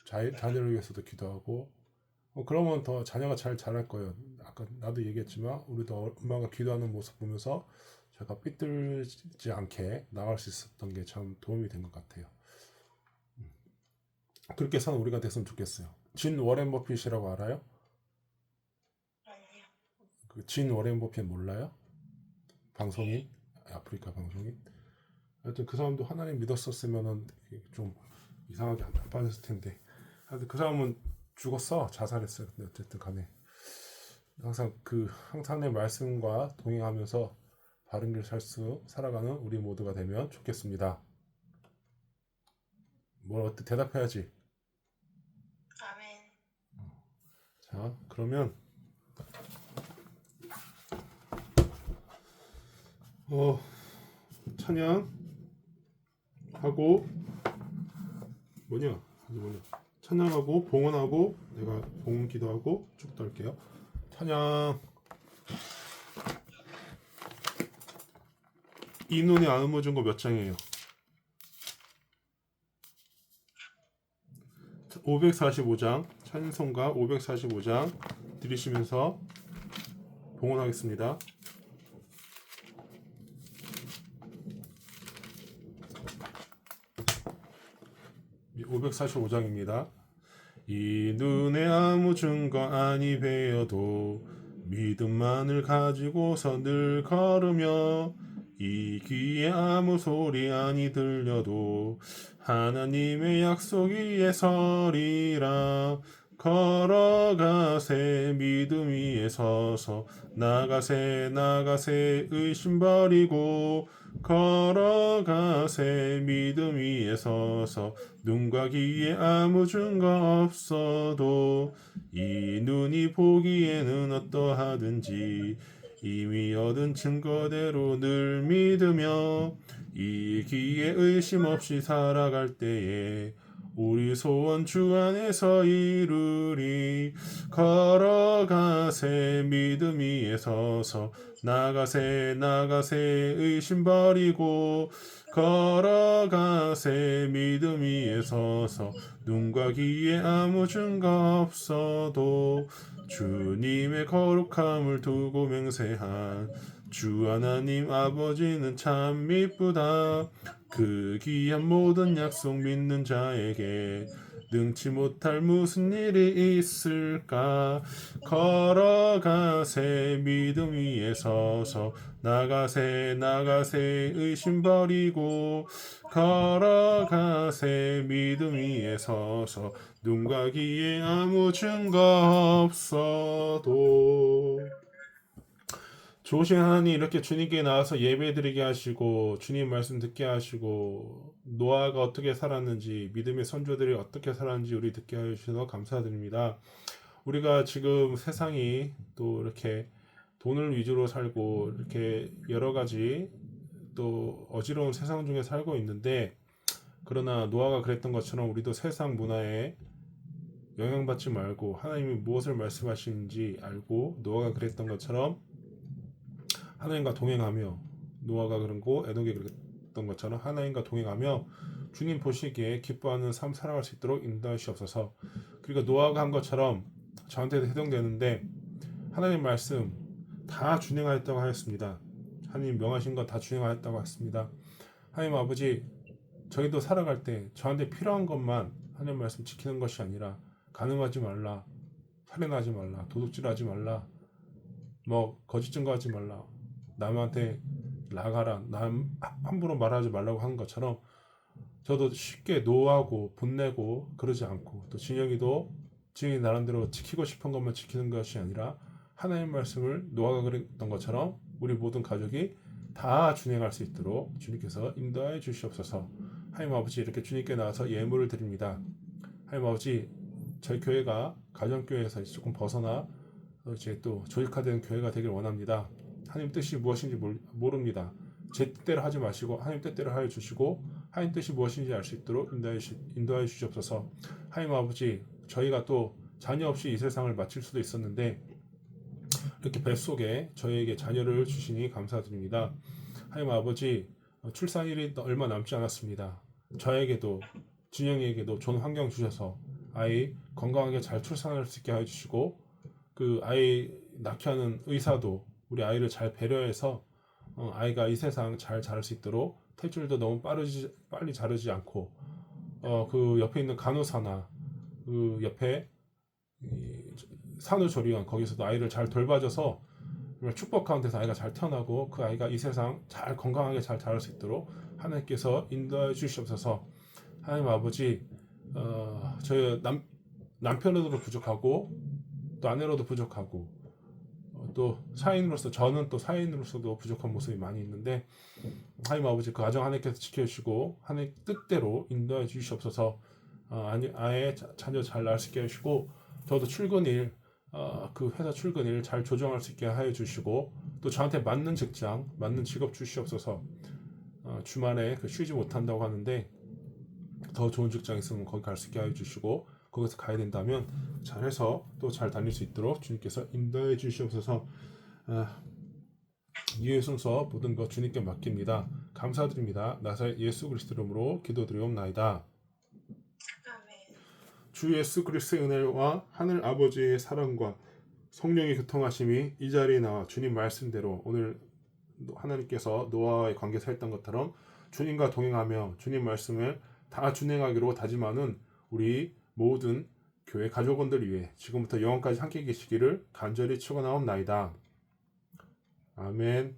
자녀를 위해서도 기도하고 그러면 더 자녀가 잘 자랄 거예요. 아까 나도 얘기했지만 우리도 엄마가 기도하는 모습 보면서 제가 삐뚤지 않게 나갈 수 있었던 게 참 도움이 된 것 같아요. 그렇게 사는 우리가 됐으면 좋겠어요. 진 워렌 버핏이라고 알아요? 아니요. 진 워렌 버핏 몰라요? 방송인? 아프리카 방송인? 하여튼 그 사람도 하나님 믿었었으면은 좀 이상하게 안 빠졌을 텐데 하여튼 그 사람은 죽었어. 자살했어요. 근데 어쨌든 간에 항상 내 말씀과 동행하면서 바른 길 살아가는 우리 모두가 되면 좋겠습니다. 뭘 어때 대답해야지. 아멘. 자 그러면 찬양하고 찬양하고 봉헌하고 내가 봉헌 기도하고 축도할게요. 찬양. 이 눈이 아무 증거 몇 장이에요? 545장 찬송가 545장 들으시면서 봉헌하겠습니다. 545장입니다. 이 눈에 아무 증거 아니 배어도 믿음만을 가지고서 늘 걸으며 이 귀에 아무 소리 아니 들려도 하나님의 약속 위에 서리라. 걸어가세 믿음 위에 서서 나가세 나가세 의심 버리고 걸어가세 믿음 위에 서서 눈과 귀에 아무 증거 없어도 이 눈이 보기에는 어떠하든지 이미 얻은 증거대로 늘 믿으며 이 귀에 의심 없이 살아갈 때에 우리 소원 주 안에서 이루리. 걸어가세 믿음 위에 서서 나가세 나가세 의심 버리고 걸어가세 믿음 위에 서서 눈과 귀에 아무 증거 없어도 주님의 거룩함을 두고 맹세한 주 하나님 아버지는 참 미쁘다. 그 귀한 모든 약속 믿는 자에게 능치 못할 무슨 일이 있을까. 걸어가세 믿음 위에 서서 나가세 나가세 의심 버리고 걸어가세 믿음 위에 서서 눈과 귀에 아무 증거 없어도. 좋으신 하나님, 이렇게 주님께 나와서 예배드리게 하시고 주님 말씀 듣게 하시고 노아가 어떻게 살았는지 믿음의 선조들이 어떻게 살았는지 우리 듣게 해주셔서 감사드립니다. 우리가 지금 세상이 또 이렇게 돈을 위주로 살고 이렇게 여러 가지 또 어지러운 세상 중에 살고 있는데, 그러나 노아가 그랬던 것처럼 우리도 세상 문화에 영향받지 말고 하나님이 무엇을 말씀하시는지 알고 노아가 그랬던 것처럼 하나님과 동행하며, 노아가 그런고 에녹이 그랬던 것처럼 하나님과 동행하며 주님 보시기에 기뻐하는 삶 살아갈 수 있도록 인도하시옵소서. 그리고 노아가 한 것처럼 저한테도 해당되는데 하나님 말씀 다 준행하였다고 하였습니다. 하나님 명하신 것 다 준행하였다고 했습니다. 하나님 아버지, 저희도 살아갈 때 저한테 필요한 것만 하나님 말씀 지키는 것이 아니라 간음하지 말라, 살인하지 말라, 도둑질하지 말라, 뭐 거짓 증거하지 말라, 남한테 나가라, 남 함부로 말하지 말라고 하는 것처럼 저도 쉽게 노하고 분내고 그러지 않고, 또 진영이도 진영이 나름대로 지키고 싶은 것만 지키는 것이 아니라 하나님 말씀을 노아가 그랬던 것처럼 우리 모든 가족이 다 준행할 수 있도록 주님께서 인도하여 주시옵소서. 하나님 아버지, 이렇게 주님께 나와서 예물을 드립니다. 하나님 아버지, 저희 교회가 가정교회에서 조금 벗어나 이제 또 조직화된 교회가 되길 원합니다. 하나님 뜻이 무엇인지 모릅니다. 제 뜻대로 하지 마시고 하나님 뜻대로 하여 주시고 하나님 뜻이 무엇인지 알 수 있도록 인도하여 주시옵소서. 하나님 아버지, 저희가 또 자녀 없이 이 세상을 마칠 수도 있었는데 이렇게 뱃속에 저희에게 자녀를 주시니 감사드립니다. 하나님 아버지, 출산일이 얼마 남지 않았습니다. 저에게도 진영이에게도 좋은 환경 주셔서 아이 건강하게 잘 출산할 수 있게 해주시고, 그 아이 낳게 하는 의사도 우리 아이를 잘 배려해서 아이가 이 세상 잘 자랄 수 있도록 태줄도 너무 빨리 자르지 않고 그 옆에 있는 간호사나 그 옆에 산후조리원 거기서도 아이를 잘 돌봐줘서 축복 가운데서 아이가 잘 태어나고 그 아이가 이 세상 잘 건강하게 잘 자랄 수 있도록 하나님께서 인도해 주시옵소서. 하나님 아버지, 저희 남편으로도 부족하고 또 아내로도 부족하고 또 사인으로서, 저는 또 사인으로서도 부족한 모습이 많이 있는데 하나님 아버지, 그 가정 하나님께서 지켜주시고 하나님 뜻대로 인도해 주시옵소서. 아예 자녀 잘 낳을 수 있게 하시고, 저도 출근일 그 회사 출근일 잘 조정할 수 있게 하여 주시고, 또 저한테 맞는 직장 맞는 직업 주시옵소서. 주말에 쉬지 못한다고 하는데 더 좋은 직장 있으면 거기 갈 수 있게 하여 주시고, 거기서 가야 된다면 잘해서 또 잘 다닐 수 있도록 주님께서 인도해 주시옵소서. 이해 순서 모든 것 주님께 맡깁니다. 감사드립니다. 나사 예수 그리스도 이름으로 기도드리옵나이다. 아멘. 주 예수 그리스도의 은혜와 하늘 아버지의 사랑과 성령의 교통하심이 이 자리에 나와 주님 말씀대로 오늘 하나님께서 노아와의 관계에서 했던 것처럼 주님과 동행하며 주님 말씀을 다 준행하기로 다짐하는 우리 모든 교회 가족원들 위해 지금부터 영원까지 함께 계시기를 간절히 축원하옵나이다. 아멘.